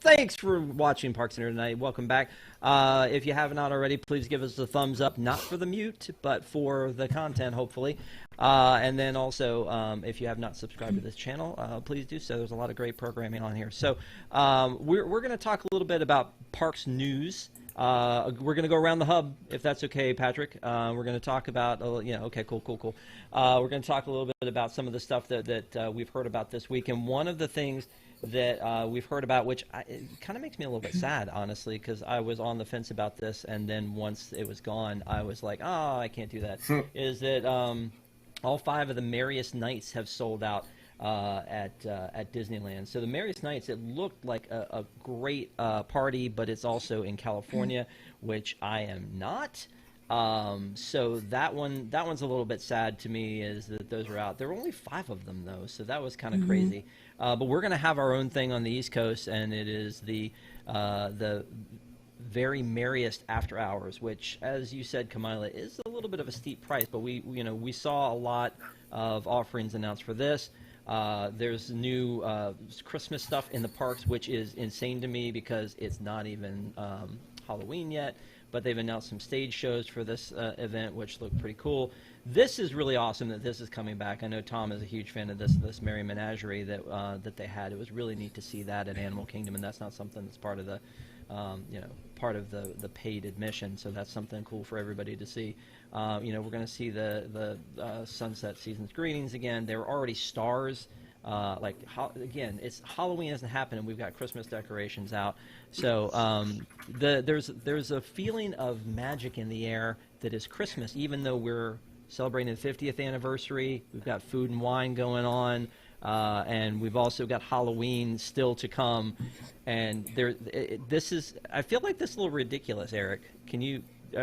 A: Thanks for watching ParksCenter tonight. Welcome back. If you have not already, please give us a thumbs up, not for the mute, but for the content, hopefully. And then also, if you have not subscribed to this channel, please do so. There's a lot of great programming on here. So we're going to talk a little bit about Parks news. We're going to go around the hub, if that's okay, Patrick. We're going to talk about, okay, cool. We're going to talk a little bit about some of the stuff that we've heard about this week. And one of the things that we've heard about, which it kind of makes me a little bit sad, honestly, because I was on the fence about this, and then once it was gone, I was like, oh, I can't do that, is that all 5 of the Merriest Nights have sold out at Disneyland. So the Merriest Nights, it looked like a great party, but it's also in California, which I am not. So that one's a little bit sad to me, is that those are out. There were only 5 of them though, so that was kind of crazy. But we're gonna have our own thing on the East Coast, and it is the very merriest after hours, which, as you said, Kamila, is a little bit of a steep price. But we saw a lot of offerings announced for this. There's new Christmas stuff in the parks, which is insane to me because it's not even Halloween yet. But they've announced some stage shows for this event, which look pretty cool. This is really awesome that this is coming back. I know Tom is a huge fan of this Merry Menagerie that they had. It was really neat to see that at Animal Kingdom, and that's not something that's part of the the paid admission. So that's something cool for everybody to see. We're going to see the Sunset Seasons Greetings again. There were already stars. Again, it's Halloween hasn't happened, and we've got Christmas decorations out. So there's a feeling of magic in the air that is Christmas, even though we're celebrating the 50th anniversary. We've got food and wine going on, and we've also got Halloween still to come. And I feel like this is a little ridiculous, Eric.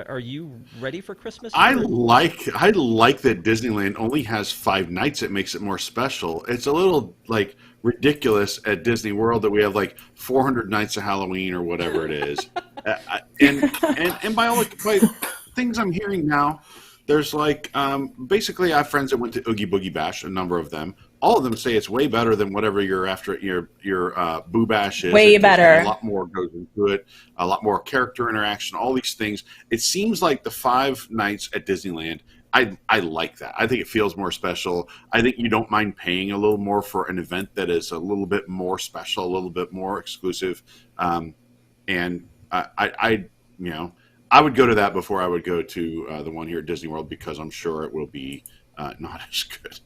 A: Are you ready for Christmas?
E: I like that Disneyland only has 5 nights. It makes it more special. It's a little ridiculous at Disney World that we have 400 nights of Halloween or whatever it is. and by things I'm hearing now, there's basically I have friends that went to Oogie Boogie Bash, a number of them. All of them say it's way better than whatever you're after your Boo Bash is.
D: Way better.
E: A lot more goes into it, a lot more character interaction, all these things. It seems like the 5 nights at Disneyland, I like that. I think it feels more special. I think you don't mind paying a little more for an event that is a little bit more special, a little bit more exclusive. And I would go to that before I would go to the one here at Disney World, because I'm sure it will be not as good.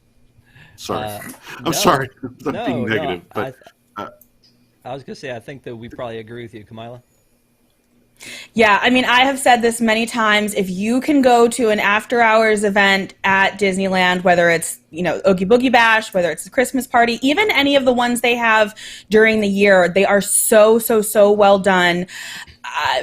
E: Sorry. I'm sorry. I'm being negative. But
A: I was going to say, I think that we probably agree with you, Kamila.
D: Yeah, I mean, I have said this many times. If you can go to an after-hours event at Disneyland, whether it's, Oogie Boogie Bash, whether it's the Christmas party, even any of the ones they have during the year, they are so well done.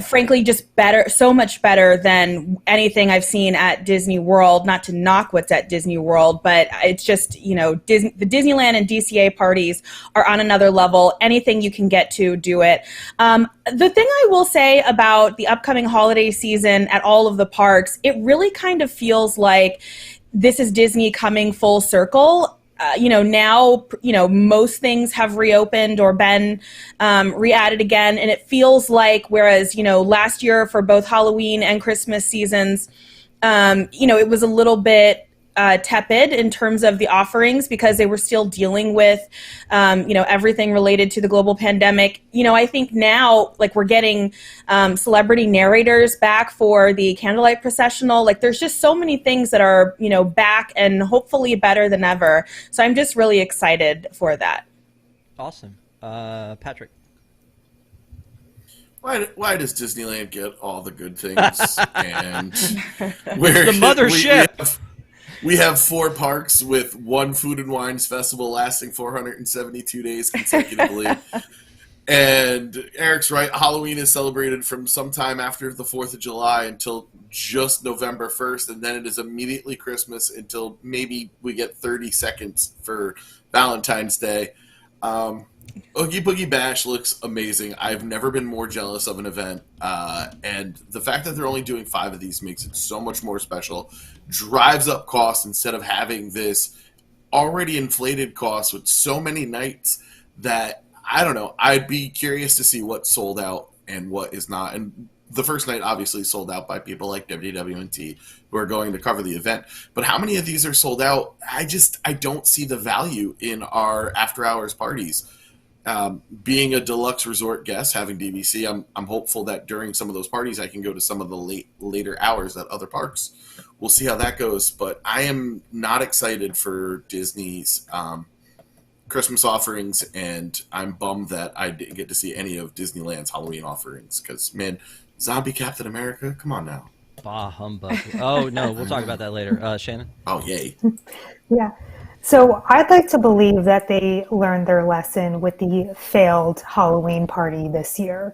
D: Frankly, just better, so much better than anything I've seen at Disney World. Not to knock what's at Disney World, but it's just, the Disneyland and DCA parties are on another level. Anything you can get to, do it. The thing I will say about the upcoming holiday season at all of the parks, it really kind of feels like this is Disney coming full circle. Now, most things have reopened or been re-added again. And it feels like, whereas, last year for both Halloween and Christmas seasons, it was a little bit tepid in terms of the offerings because they were still dealing with, everything related to the global pandemic. I think now, we're getting celebrity narrators back for the candlelight processional. There's just so many things that are, back and hopefully better than ever. So I'm just really excited for that.
A: Awesome. Patrick.
B: Why does Disneyland get all the good things? And
A: the mothership.
B: We have 4 parks with one food and wines festival lasting 472 days consecutively. And Eric's right, Halloween is celebrated from sometime after the 4th of July until just November 1st, and then it is immediately Christmas until maybe we get 30 seconds for Valentine's Day. Oogie Boogie Bash looks amazing. I've never been more jealous of an event. And the fact that they're only doing 5 of these makes it so much more special. Drives up costs instead of having this already inflated costs with so many nights that I don't know. I'd be curious to see what's sold out and what is not. And the first night obviously sold out by people like WWNT who are going to cover the event. But how many of these are sold out? I don't see the value in our after hours parties. Being a deluxe resort guest, having DVC, I'm hopeful that during some of those parties I can go to some of the later hours at other parks. We'll see how that goes. But I am not excited for Disney's Christmas offerings, and I'm bummed that I didn't get to see any of Disneyland's Halloween offerings because, man, Zombie Captain America, come on now.
A: Bah humbug. Oh, no, we'll talk about that later. Shannon?
B: Oh, yay.
C: Yeah. So I'd like to believe that they learned their lesson with the failed Halloween party this year.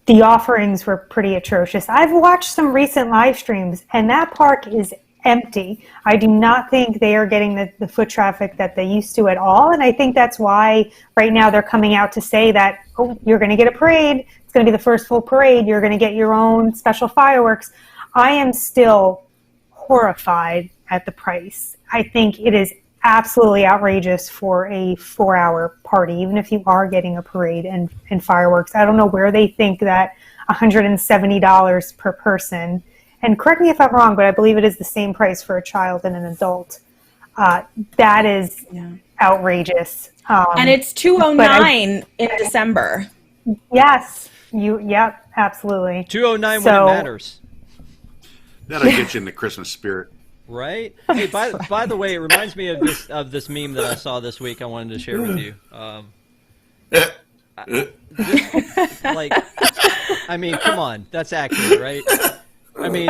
C: The offerings were pretty atrocious. I've watched some recent live streams, and that park is empty. I do not think they are getting the foot traffic that they used to at all, and I think that's why right now they're coming out to say that, oh, you're going to get a parade. It's going to be the first full parade. You're going to get your own special fireworks. I am still horrified at the price. I think it is absolutely outrageous for a 4-hour party, even if you are getting a parade and fireworks. I don't know where they think that $170 per person, and correct me if I'm wrong, but I believe it is the same price for a child and an adult. That is outrageous.
D: And it's $209 in December.
C: Yes. Yep, absolutely.
A: $209 when it matters.
E: That'll get you in the Christmas spirit.
A: Right? Hey, by the way, it reminds me of this meme that I saw this week I wanted to share with you. I mean, come on. That's accurate, right? I mean,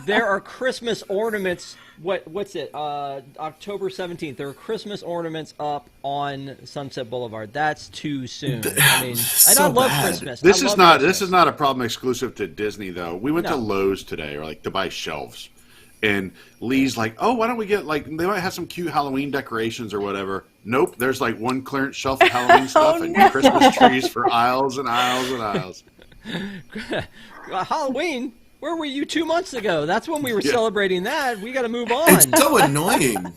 A: there are Christmas ornaments. What's it? October 17th. There are Christmas ornaments up on Sunset Boulevard. That's too soon. I mean,
B: So
A: I love
B: bad.
A: Christmas.
E: This
A: I
E: is
A: love
E: not
A: Christmas.
E: this is not a problem exclusive to Disney though. We went to Lowe's today, or to buy shelves, and Lee's like, "Oh, why don't we get they might have some cute Halloween decorations or whatever." Nope, there's one clearance shelf of Halloween stuff and Christmas trees for aisles and aisles and aisles.
A: Halloween? Where were you 2 months ago? That's when we were celebrating that. We got to move on.
B: It's so annoying.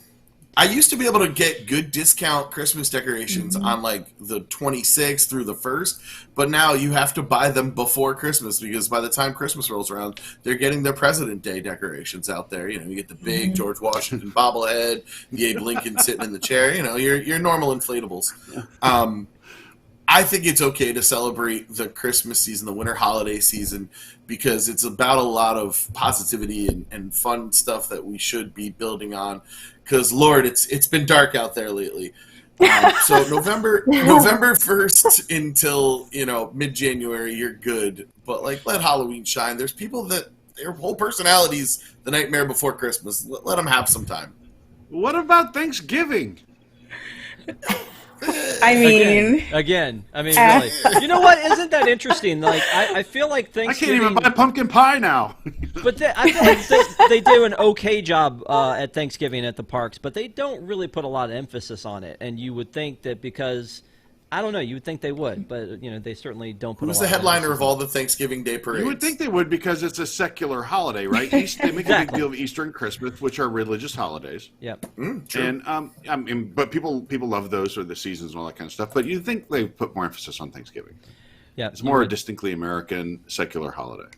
B: I used to be able to get good discount Christmas decorations on the 26th through the 1st, but now you have to buy them before Christmas because by the time Christmas rolls around, they're getting their President Day decorations out there. You get the big George Washington bobblehead, Abe Lincoln sitting in the chair. Your normal inflatables. I think it's okay to celebrate the Christmas season, the winter holiday season, because it's about a lot of positivity and fun stuff that we should be building on. Because, Lord, it's been dark out there lately. So November 1st until, mid-January, you're good. But, let Halloween shine. There's people that their whole personality's the nightmare before Christmas. Let them have some time.
E: What about Thanksgiving?
D: I mean,
A: again. I mean, really. You know what? Isn't that interesting? I feel like Thanksgiving.
E: I can't even buy pumpkin pie now.
A: But I feel like they do an okay job at Thanksgiving at the parks, but they don't really put a lot of emphasis on it. And you would think that because, I don't know, you would think they would, but they certainly don't put.
B: Who's
A: a lot
B: the headliner
A: of
B: of all the Thanksgiving Day parades?
E: You would think they would because it's a secular holiday, right? They make a big deal of Easter and Christmas, which are religious holidays.
A: Yep.
B: True.
E: And but people love those for the seasons and all that kind of stuff. But you think they put more emphasis on Thanksgiving?
A: Yeah.
E: It's more a distinctly American secular holiday.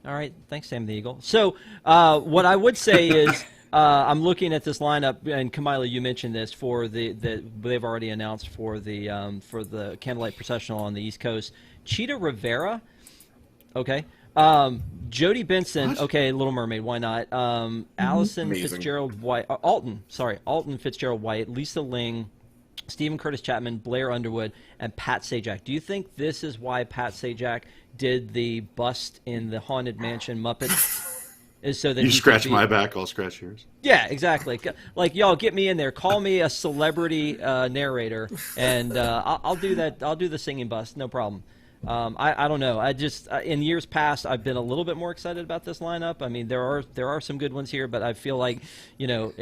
A: All right. Thanks, Sam the Eagle. So what I would say is I'm looking at this lineup, and Kamila, you mentioned this for they've already announced for the Candlelight Processional on the East Coast. Cheetah Rivera, okay. Jodie Benson,
E: what?
A: okay. Little Mermaid, why not? Allison
B: Amazing.
A: Fitzgerald White, Alton Fitzgerald White, Lisa Ling, Stephen Curtis Chapman, Blair Underwood, and Pat Sajak. Do you think this is why Pat Sajak did the bust in the Haunted Mansion Muppets? Is so that
E: You scratch my back, I'll scratch yours.
A: Yeah, exactly. Y'all get me in there. Call me a celebrity narrator, and I'll do that. I'll do the singing bust, no problem. I don't know. I just in years past, I've been a little bit more excited about this lineup. I mean, there are some good ones here, but I feel like until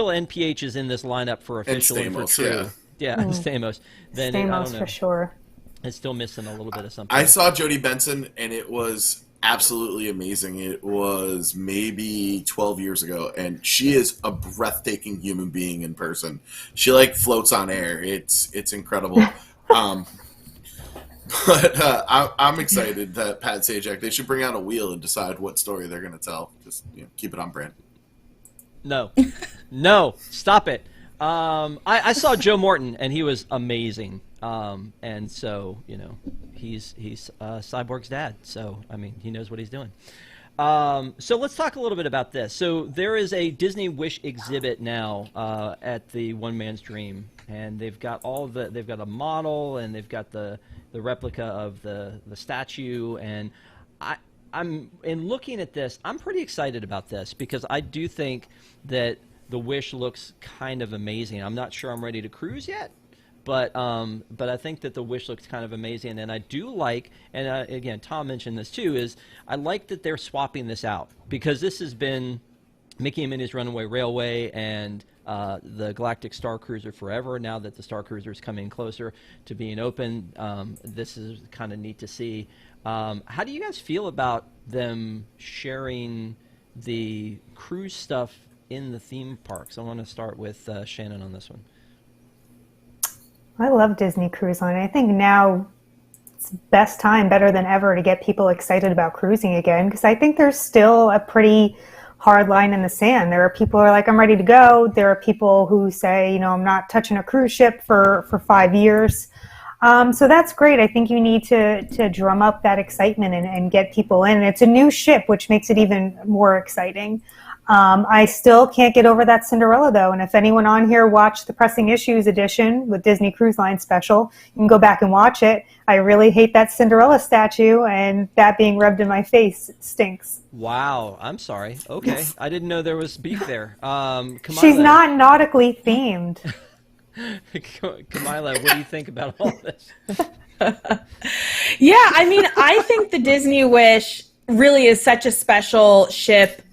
A: NPH is in this lineup for official and for true, and Stamos, then I don't know.
C: for sure.
A: It's still missing a little bit of something.
B: I saw Jodie Benson, and it was absolutely amazing. It was maybe 12 years ago, and she is a breathtaking human being in person. She like floats on air. It's incredible. I'm excited that Pat Sajak, they should bring out a wheel and decide what story they're going to tell. Just keep it on brand.
A: No, no, stop it. I saw Joe Morton, and he was amazing. And so, he's Cyborg's dad. So, I mean, he knows what he's doing. So let's talk a little bit about this. So there is a Disney Wish exhibit now at the One Man's Dream, and they've got they've got a model, and they've got the replica of the statue, and I'm in looking at this, I'm pretty excited about this because I do think that the Wish looks kind of amazing. I'm not sure I'm ready to cruise yet, but I think that the Wish looks kind of amazing, and I do like, and again, Tom mentioned this too, is I like that they're swapping this out because this has been Mickey and Minnie's Runaway Railway and the Galactic Star Cruiser forever. Now that the Star Cruiser is coming closer to being open, this is kind of neat to see. How do you guys feel about them sharing the cruise stuff in the theme parks? I want to start with Shannon on this one.
C: I love Disney Cruise Line. I think now it's best time, better than ever, to get people excited about cruising again, because I think there's still a pretty hard line in the sand. There are people who are like, I'm ready to go. There are people who say, I'm not touching a cruise ship for 5 years. So that's great. I think you need to drum up that excitement and get people in. And it's a new ship, which makes it even more exciting. I still can't get over that Cinderella, though. And if anyone on here watched the Pressing Issues edition with Disney Cruise Line special, you can go back and watch it. I really hate that Cinderella statue, and that being rubbed in my face stinks.
A: Wow, I'm sorry. Okay, I didn't know there was beef there. Kamila,
C: she's not nautically themed.
A: Kamila, what do you think about all this?
D: Yeah, I mean, I think the Disney Wish really is such a special ship.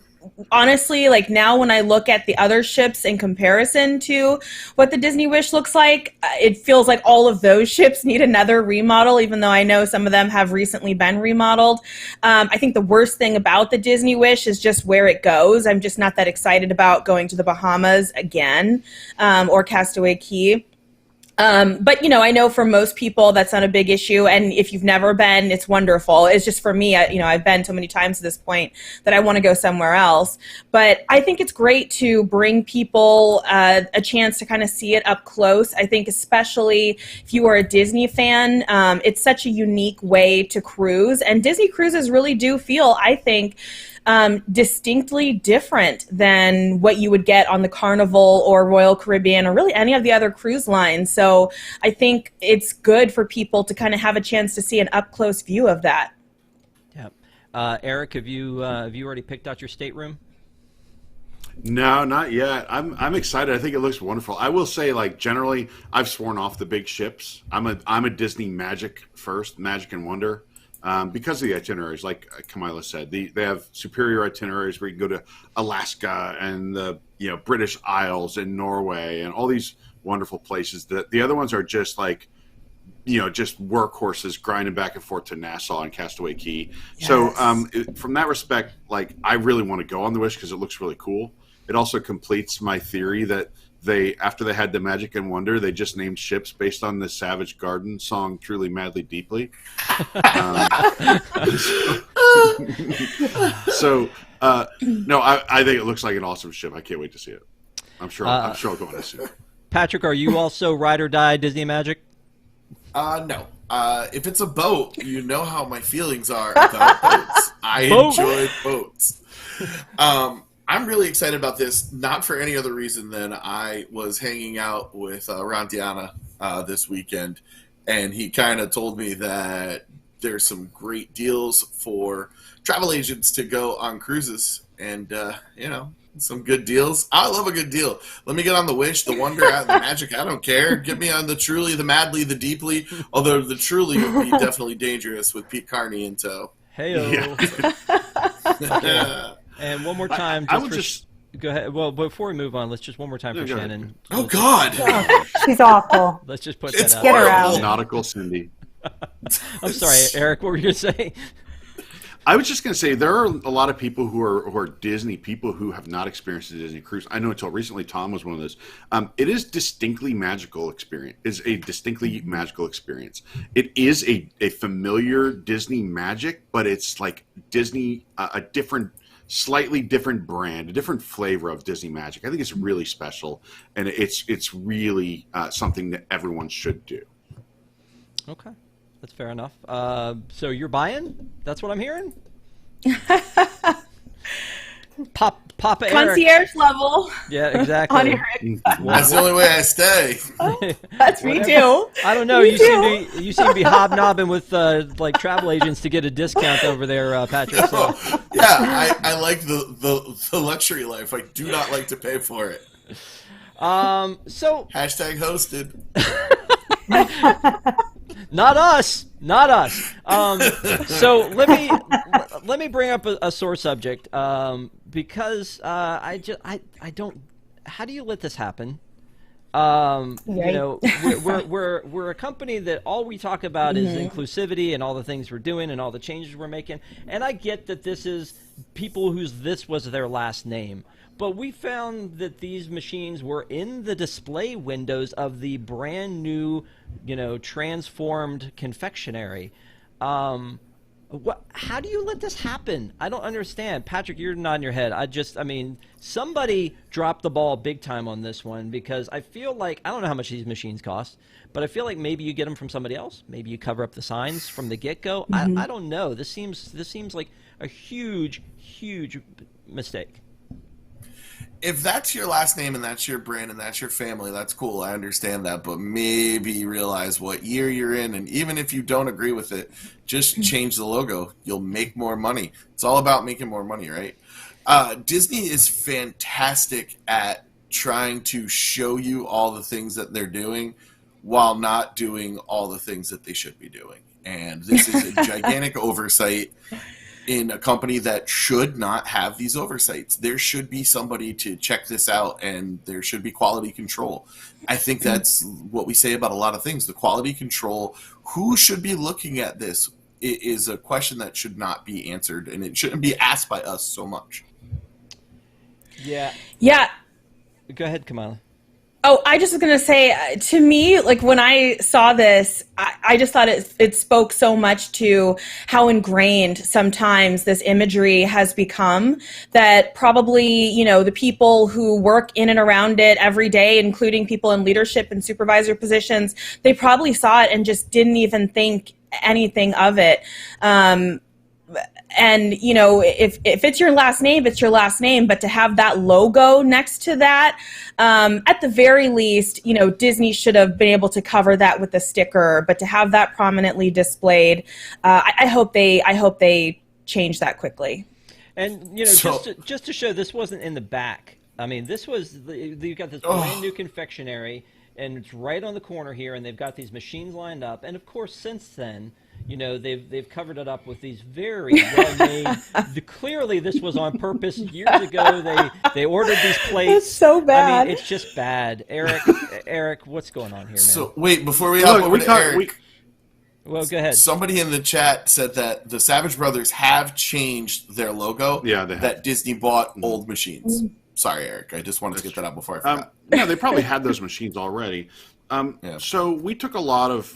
D: Honestly, like now when I look at the other ships in comparison to what the Disney Wish looks like, it feels like all of those ships need another remodel, even though I know some of them have recently been remodeled. I think the worst thing about the Disney Wish is just where it goes. I'm just not that excited about going to the Bahamas again, or Castaway Cay. But, I know for most people that's not a big issue. And if you've never been, it's wonderful. It's just for me, I've been so many times at this point that I want to go somewhere else. But I think it's great to bring people a chance to kind of see it up close. I think especially if you are a Disney fan, it's such a unique way to cruise. And Disney cruises really do feel, I think, distinctly different than what you would get on the Carnival or Royal Caribbean or really any of the other cruise lines. So I think it's good for people to kind of have a chance to see an up-close view of that.
A: Yeah. Eric, have you already picked out your stateroom?
E: No, not yet. I'm excited. I think it looks wonderful. I will say, like, generally, I've sworn off the big ships. I'm a Disney Magic and Wonder. Because of the itineraries, like Kamila said, they have superior itineraries where you can go to Alaska and the British Isles and Norway and all these wonderful places. The other ones are just like just workhorses grinding back and forth to Nassau and Castaway Cay. Yes. So from that respect, like I really want to go on the Wish because it looks really cool. It also completes my theory that after they had the Magic and Wonder, they just named ships based on the Savage Garden song "Truly, Madly, Deeply." No, I think it looks like an awesome ship. I can't wait to see it. I'm sure I'll go on it soon.
A: Patrick, are you also ride or die Disney Magic?
B: No. If it's a boat, you know how my feelings are about boats. I enjoy boats. I'm really excited about this, not for any other reason than I was hanging out with Randiana this weekend, and he kind of told me that there's some great deals for travel agents to go on cruises, and, some good deals. I love a good deal. Let me get on the Wish, the Wonder, the Magic. I don't care. Get me on the Truly, the Madly, the Deeply, although the Truly would be definitely dangerous with Pete Carney in tow.
A: Hey-o.
B: Yeah.
A: And one more time. Go ahead. Well, before we move on, let's just one more time for Shannon.
B: Oh, God.
C: She's awful.
A: Let's just put
B: It's
A: that out.
C: Get her out.
E: Nautical Cindy.
A: I'm sorry, Eric. What were you going to say?
E: I was just going to say there are a lot of people who are Disney people who have not experienced the Disney cruise. I know until recently Tom was one of those. It is distinctly magical experience. Is a distinctly magical experience. It is a familiar Disney magic, but it's like Disney a different, slightly different brand, a different flavor of Disney magic. I think it's really special, and it's really something that everyone should do.
A: Okay. That's fair enough. So you're buying? That's what I'm hearing? Papa Eric.
D: Concierge level.
A: Yeah, exactly.
D: On Eric.
B: That's the only way I stay.
D: That's me too.
A: I don't know. You seem to be hobnobbing with like travel agents to get a discount over there, Patrick. So.
B: Yeah, I like the luxury life. I do not like to pay for it.
A: So
B: Hashtag hosted.
A: Not us. So let me bring up a sore subject because I don't. How do you let this happen? You know, we're a company that all we talk about is inclusivity and all the things we're doing and all the changes we're making. And I get that this is people this was their last name. But we found that these machines were in the display windows of the brand new, transformed confectionery. How do you let this happen? I don't understand. Patrick, you're nodding your head. Somebody dropped the ball big time on this one because I feel like, I don't know how much these machines cost, but I feel like maybe you get them from somebody else. Maybe you cover up the signs from the get-go. I don't know. This seems like a huge, huge mistake.
B: If that's your last name and that's your brand and that's your family, that's cool. I understand that. But maybe realize what year you're in. And even if you don't agree with it, just change the logo. You'll make more money. It's all about making more money, right? Disney is fantastic at trying to show you all the things that they're doing while not doing all the things that they should be doing. And this is a gigantic oversight in a company that should not have these oversights. There should be somebody to check this out, and there should be quality control. I think that's what we say about a lot of things. The quality control, who should be looking at this, is a question that should not be answered, and it shouldn't be asked by us so much.
A: Yeah. Go ahead, Kamala.
D: Oh, I just was going to say, to me, like when I saw this, I just thought it spoke so much to how ingrained sometimes this imagery has become that probably, the people who work in and around it every day, including people in leadership and supervisor positions, they probably saw it and just didn't even think anything of it. And, if it's your last name, it's your last name. But to have that logo next to that, at the very least, Disney should have been able to cover that with a sticker. But to have that prominently displayed, I hope they change that quickly.
A: And, just to show this wasn't in the back. I mean, you've got this brand new confectionery, and it's right on the corner here, and they've got these machines lined up. And, of course, since then, they've covered it up with these very well-made. Clearly, this was on purpose. Years ago, they ordered these plates.
D: It's so bad.
A: I mean, it's just bad. Eric, what's going on here, man?
B: So wait, before we hop over to Eric.
A: Well, go ahead.
B: Somebody in the chat said that the Savage Brothers have changed their logo.
E: Yeah, they have.
B: That Disney bought old machines. Sorry, Eric. I just wanted to get that out before I forgot.
E: No, they probably had those machines already. So we took a lot of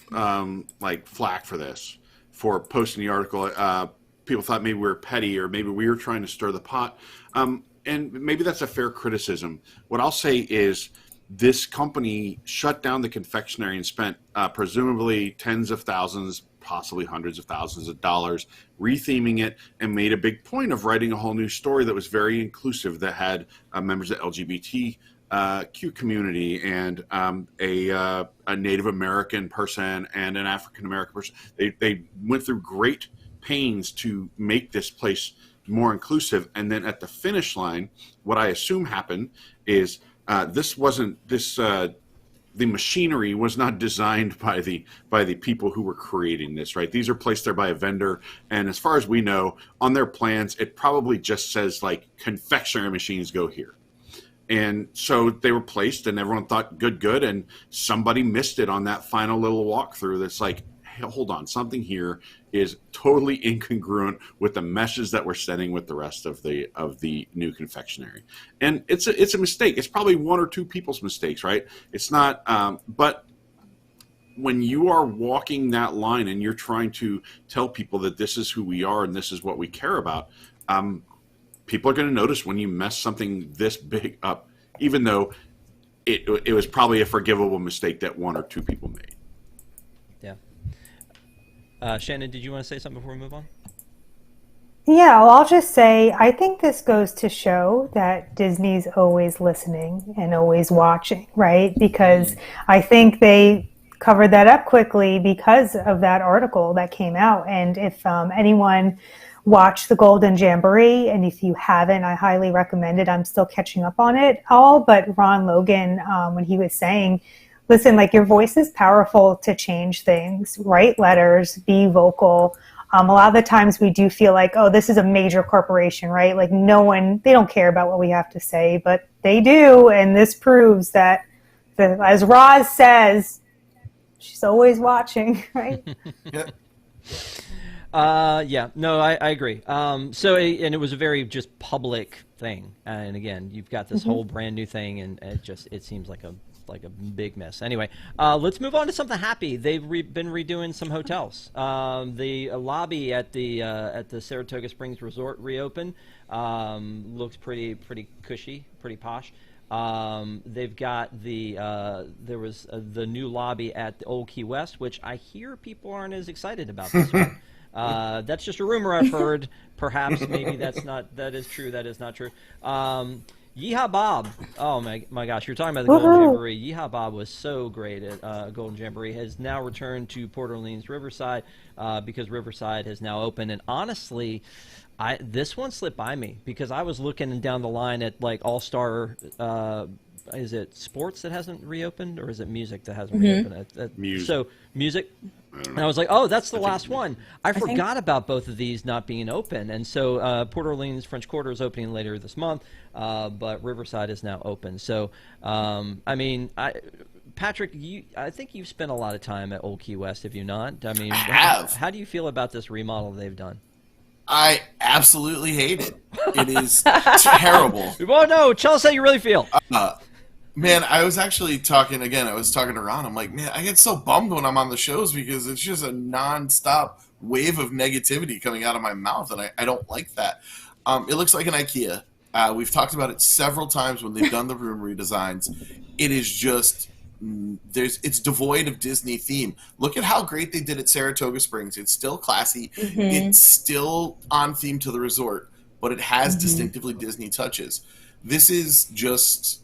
E: flack for this, for posting the article. People thought maybe we were petty, or maybe we were trying to stir the pot. And maybe that's a fair criticism. What I'll say is this company shut down the confectionery and spent presumably tens of thousands, possibly hundreds of thousands of dollars retheming it, and made a big point of writing a whole new story that was very inclusive, that had members of the LGBTQ community and a Native American person and an African American person. They went through great pains to make this place more inclusive. And then at the finish line, what I assume happened is the machinery was not designed by the people who were creating this, right? These are placed there by a vendor, and as far as we know, on their plans, it probably just says like confectionery machines go here. And so they were placed, and everyone thought good, and somebody missed it on that final little walkthrough. That's like, hey, hold on, something here is totally incongruent with the message that we're sending with the rest of the new confectionery. And it's a mistake. It's probably one or two people's mistakes, right? It's not, but when you are walking that line and you're trying to tell people that this is who we are and this is what we care about, people are going to notice when you mess something this big up, even though it was probably a forgivable mistake that one or two people made.
A: Yeah. Shannon, did you want to say something before we move on?
C: Yeah, well, I'll just say I think this goes to show that Disney's always listening and always watching, right? Because I think they covered that up quickly because of that article that came out. And if anyone watched the Golden Jamboree, and if you haven't, I highly recommend it. I'm still catching up on it all, but Ron Logan, when he was saying, listen, like, your voice is powerful to change things, write letters, be vocal. A lot of the times we do feel like, oh, this is a major corporation, right? Like, they don't care about what we have to say, but they do. And this proves that, as Roz says, she's always watching, right?
B: Yeah.
A: Yeah, no, I agree. And it was a very just public thing. And again, you've got this whole brand new thing, and it seems like a big mess. Anyway, let's move on to something happy. They've been redoing some hotels. The lobby at the Saratoga Springs Resort reopened. Looks pretty cushy, pretty posh. They've got there was the new lobby at the Old Key West, which I hear people aren't as excited about this one. That's just a rumor I've heard. Perhaps, maybe that is true. That is not true. Yeehaw Bob. Oh my gosh, you're talking about the Golden Jamboree. Yeehaw Bob was so great at Golden Jamboree. Has now returned to Port Orleans Riverside because Riverside has now opened. And honestly, this one slipped by me because I was looking down the line at like All Star. Is it sports that hasn't reopened, or is it music that hasn't reopened?
E: Music.
A: So music. And I was like, oh, that's the last one. I forgot about both of these not being open. And so Port Orleans French Quarter is opening later this month, but Riverside is now open. So, I mean, Patrick, I think you've spent a lot of time at Old Key West, have you not? I mean,
B: I have.
A: How do you feel about this remodel they've done?
B: I absolutely hate it. It is terrible.
A: Well, no, tell us how you really feel.
B: Man, I was talking to Ron. I'm like, man, I get so bummed when I'm on the shows because it's just a nonstop wave of negativity coming out of my mouth, and I don't like that. It looks like an IKEA. We've talked about it several times when they've done the room redesigns. It is just, it's devoid of Disney theme. Look at how great they did at Saratoga Springs. It's still classy. It's still on theme to the resort, but it has distinctively Disney touches. This is just...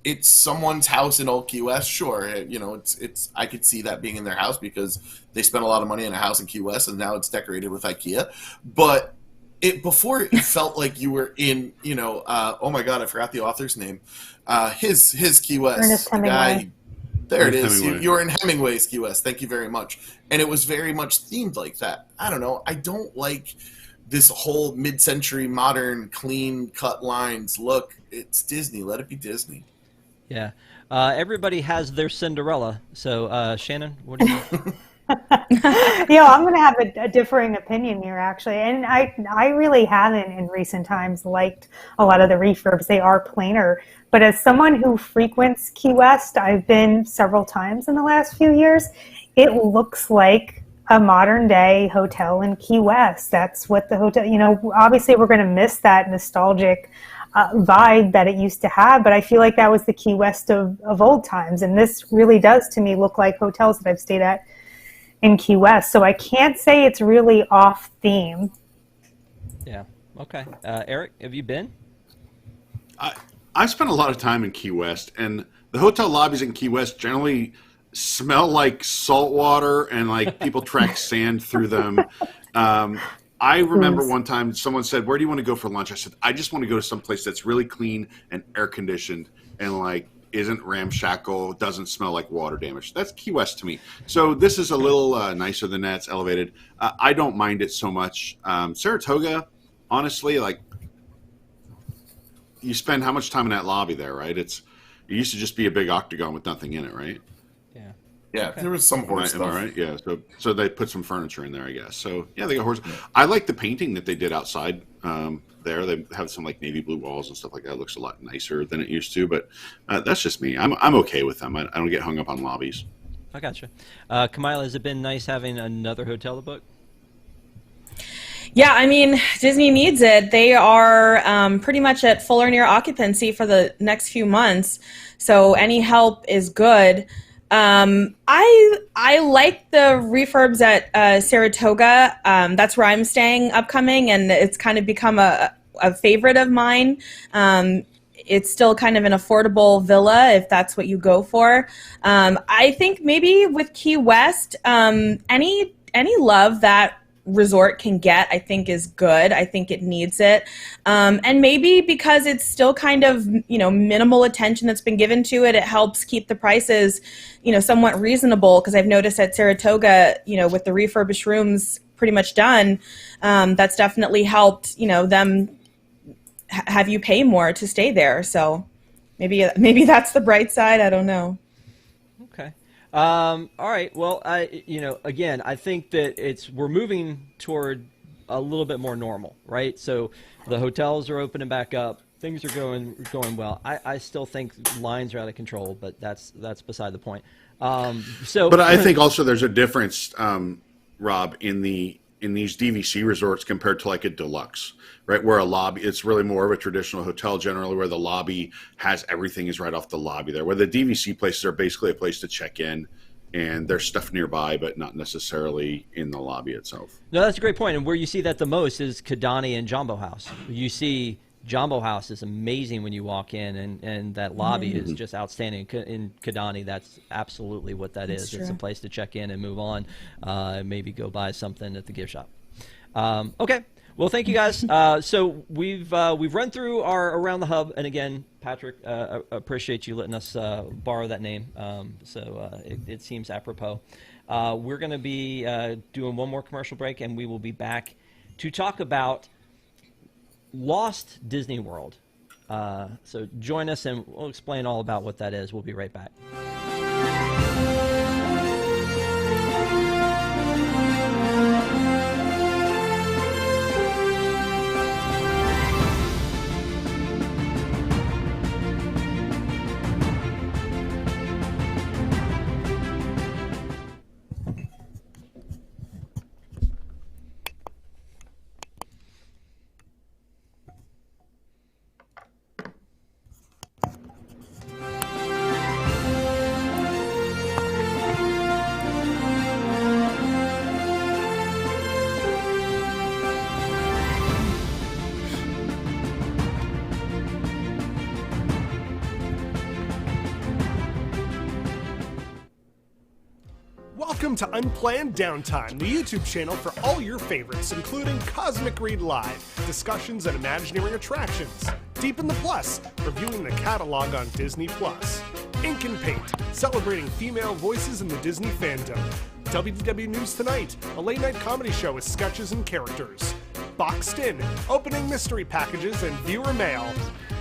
B: It's someone's house in Old Key West, sure. You know, it's. I could see that being in their house because they spent a lot of money on a house in Key West, and now it's decorated with IKEA. But before it felt like you were in, you know, oh my God, I forgot the author's name. His Key West.
C: Ernest Hemingway.
B: There it is. You were in Hemingway's Key West. Thank you very much. And it was very much themed like that. I don't know. I don't like this whole mid-century modern clean cut lines. Look, it's Disney. Let it be Disney.
A: Yeah. Everybody has their Cinderella. So, Shannon, what do you...
C: I'm going to have a differing opinion here, actually. And I really haven't in recent times liked a lot of the refurbs. They are plainer. But as someone who frequents Key West, I've been several times in the last few years, it looks like a modern day hotel in Key West. That's what the hotel, you know, obviously we're going to miss that nostalgic vibe that it used to have, but I feel like that was the Key West of old times. And this really does to me look like hotels that I've stayed at in Key West. So I can't say it's really off theme.
A: Yeah. Okay. Eric, have you been?
E: I spent a lot of time in Key West, and the hotel lobbies in Key West generally smell like salt water and like people track sand through them. I remember one time someone said, where do you want to go for lunch? I said, I just want to go to some place that's really clean and air conditioned and like isn't ramshackle, doesn't smell like water damage. That's Key West to me. So this is a little nicer than that. It's elevated. I don't mind it so much. Saratoga, honestly, like you spend how much time in that lobby there, right? It used to just be a big octagon with nothing in it, right?
A: Yeah.
B: Yeah, there was some horse
E: Am I
B: stuff.
E: right? Yeah. So they put some furniture in there, I guess. So yeah, they got horse. I like the painting that they did outside there. They have some like navy blue walls and stuff like that. It looks a lot nicer than it used to. But that's just me. I'm okay with them. I don't get hung up on lobbies.
A: I gotcha. Kamila, has it been nice having another hotel to book?
D: Yeah, I mean, Disney needs it. They are pretty much at full or near occupancy for the next few months, so any help is good. I like the refurbs at Saratoga. That's where I'm staying upcoming, and it's kind of become a favorite of mine. It's still kind of an affordable villa if that's what you go for. I think maybe with Key West, any love that resort can get, I think, is good. I think it needs it. And maybe because it's still kind of, minimal attention that's been given to it, it helps keep the prices, somewhat reasonable. Because I've noticed at Saratoga, with the refurbished rooms pretty much done, that's definitely helped, them have you pay more to stay there. So maybe that's the bright side. I don't know.
A: Okay. All right. Well, again, I think that we're moving toward a little bit more normal, right? So the hotels are opening back up. Things are going well. I still think lines are out of control, but that's beside the point.
E: But I think also there's a difference, Rob, in these DVC resorts compared to like a deluxe, right? Where a lobby, it's really more of a traditional hotel generally, where the lobby has everything is right off the lobby there. Where the DVC places are basically a place to check in, and there's stuff nearby, but not necessarily in the lobby itself.
A: No, that's a great point. And where you see that the most is Kidani and Jumbo House. You see Jumbo House is amazing when you walk in, and that lobby is just outstanding. In Kidani, that's absolutely what that's is. True. It's a place to check in and move on, maybe go buy something at the gift shop. Okay. Well, thank you guys. So we've run through our Around the Hub, and again, Patrick, appreciate you letting us borrow that name. It seems apropos. We're going to be doing one more commercial break, and we will be back to talk about Lost Disney World. So join us, and we'll explain all about what that is. We'll be right back.
F: Welcome to Unplanned Downtime, the YouTube channel for all your favorites, including Cosmic Read Live, discussions and Imagineering attractions, Deep in the Plus, reviewing the catalog on Disney Plus, Ink and Paint, celebrating female voices in the Disney fandom, WDW News Tonight, a late-night comedy show with sketches and characters, Boxed In, opening mystery packages and viewer mail,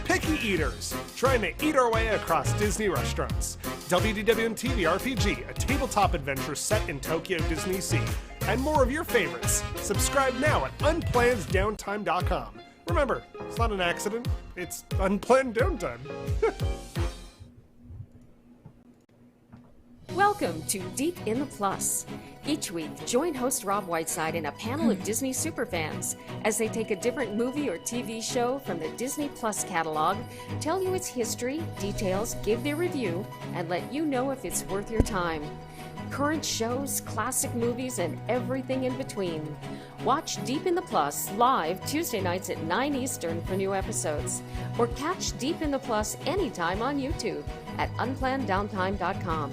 F: Picky Eaters, trying to eat our way across Disney restaurants, WDW and TV RPG, a tabletop adventure set in Tokyo Disney Sea, and more of your favorites. Subscribe now at unplannedDowntime.com. Remember, it's not an accident, it's Unplanned Downtime.
G: Welcome to Deep in the Plus. Each week, join host Rob Whiteside and a panel of Disney superfans as they take a different movie or TV show from the Disney Plus catalog, tell you its history, details, give their review, and let you know if it's worth your time. Current shows, classic movies, and everything in between. Watch Deep in the Plus live Tuesday nights at 9 Eastern for new episodes. Or catch Deep in the Plus anytime on YouTube at unplannedDowntime.com.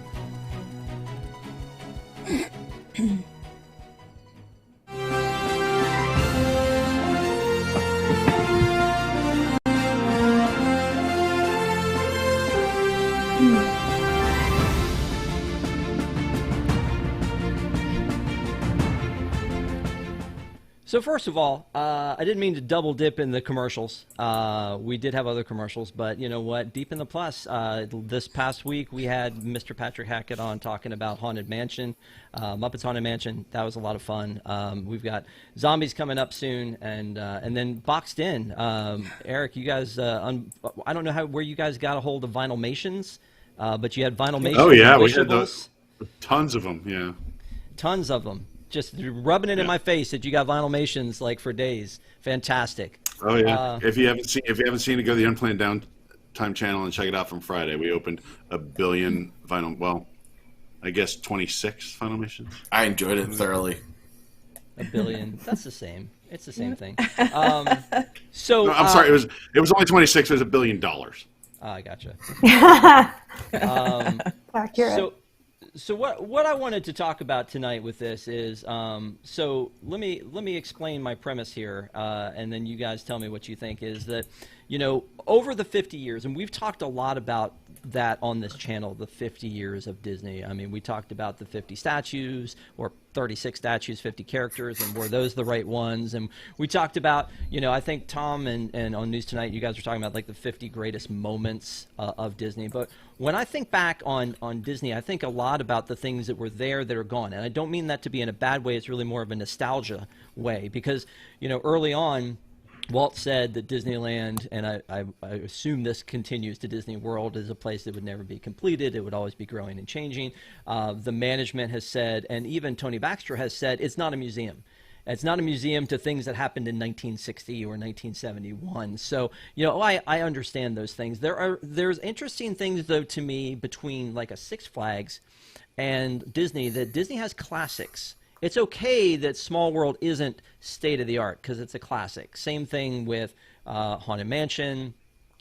A: So first of all, I didn't mean to double dip in the commercials. We did have other commercials, but you know what? Deep in the Plus, this past week we had Mr. Patrick Hackett on talking about Haunted Mansion, Muppets Haunted Mansion. That was a lot of fun. We've got Zombies coming up soon, and then Boxed In. Eric, you guys, I don't know where you guys got a hold of Vinylmations, but you had Vinylmations.
E: Oh yeah, we had those. Tons of them. Yeah.
A: Tons of them. Just rubbing it in my face that you got Vinylmations like for days. Fantastic.
E: Oh yeah. If you haven't seen it, go to the Unplanned Downtime channel and check it out from Friday. We opened 1 billion vinyl. Well, I guess 26 Vinylmations.
B: I enjoyed it thoroughly.
A: 1 billion. That's the same. It's the same thing.
E: So no, I'm sorry. It was only 26. It was $1 billion.
A: I gotcha.
C: Accurate.
A: So what I wanted to talk about tonight with this is so let me explain my premise here, and then you guys tell me what you think. Is that, you know, over the 50 years, and we've talked a lot about that on this channel, the 50 years of Disney. I mean, we talked about the 50 statues, or 36 statues, 50 characters, and were those the right ones? And we talked about, you know, I think Tom and on News Tonight, you guys were talking about like the 50 greatest moments of Disney. But when I think back on Disney, I think a lot about the things that were there that are gone. And I don't mean that to be in a bad way. It's really more of a nostalgia way, because, you know, early on, Walt said that Disneyland, and I assume this continues to Disney World, is a place that would never be completed. It would always be growing and changing. The management has said, and even Tony Baxter has said, it's not a museum. It's not a museum to things that happened in 1960 or 1971. So, you know, I understand those things. There's interesting things, though, to me, between like a Six Flags and Disney, that Disney has classics. It's okay that Small World isn't state-of-the-art because it's a classic. Same thing with Haunted Mansion,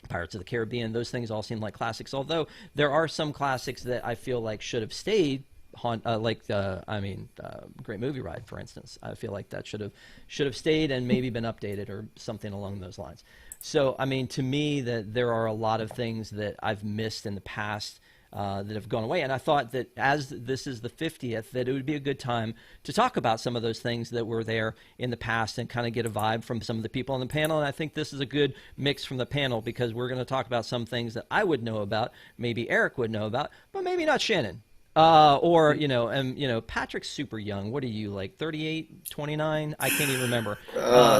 A: Pirates of the Caribbean. Those things all seem like classics, although there are some classics that I feel like should have stayed, like Great Movie Ride, for instance. I feel like that should have stayed and maybe been updated or something along those lines. So, I mean, to me, that there are a lot of things that I've missed in the past that have gone away. And I thought that as this is the 50th, that it would be a good time to talk about some of those things that were there in the past and kind of get a vibe from some of the people on the panel. And I think this is a good mix from the panel, because we're going to talk about some things that I would know about, maybe Eric would know about, but maybe not Shannon. Or, you know, and, you know, Patrick's super young. What are you, like 38, 29? I can't even remember.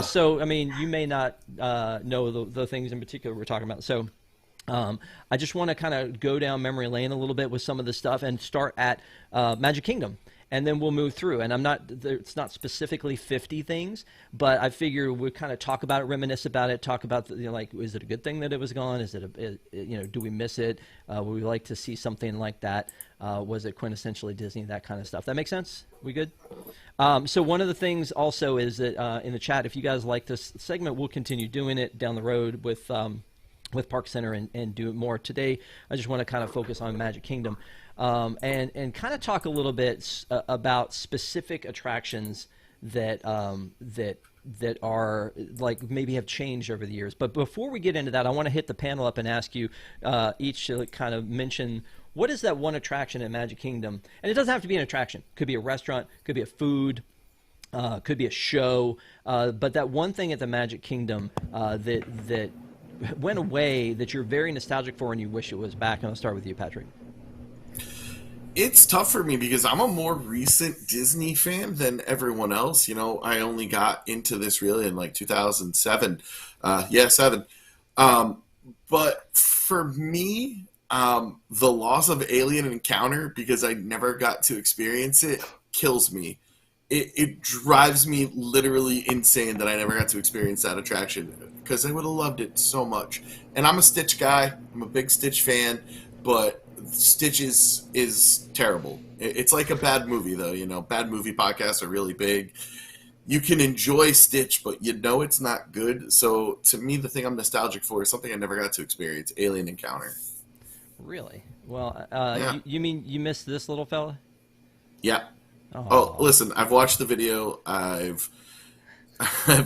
A: So, I mean, you may not know the things in particular we're talking about. So, I just want to kind of go down memory lane a little bit with some of the stuff and start at Magic Kingdom, and then we'll move through. And it's not specifically 50 things, but I figure we'll kind of talk about it, reminisce about it, talk about, you know, like, is it a good thing that it was gone? Is it, you know, do we miss it? Would we like to see something like that? Was it quintessentially Disney? That kind of stuff. That makes sense? We good? So one of the things also is that in the chat, if you guys like this segment, we'll continue doing it down the road with ParksCenter and do it more. Today, I just want to kind of focus on Magic Kingdom and kind of talk a little bit about specific attractions that that are like maybe have changed over the years. But before we get into that, I want to hit the panel up and ask you each to kind of mention, what is that one attraction at Magic Kingdom? And it doesn't have to be an attraction. Could be a restaurant, could be a food, could be a show. But that one thing at the Magic Kingdom that went away that you're very nostalgic for and you wish it was back. And I'll start with you, Patrick.
B: It's tough for me because I'm a more recent Disney fan than everyone else. You know, I only got into this really in like 2007. 7. But for me, the loss of Alien Encounter, because I never got to experience it, kills me. It drives me literally insane that I never got to experience that attraction, because I would have loved it so much. And I'm a Stitch guy. I'm a big Stitch fan, but Stitch is terrible. It's like a bad movie, though. You know, bad movie podcasts are really big. You can enjoy Stitch, but you know it's not good. So to me, the thing I'm nostalgic for is something I never got to experience, Alien Encounter.
A: Really? Well,
B: Yeah.
A: you mean you missed this little fella?
B: Yeah.
A: Oh,
B: Listen, I've watched the video. I've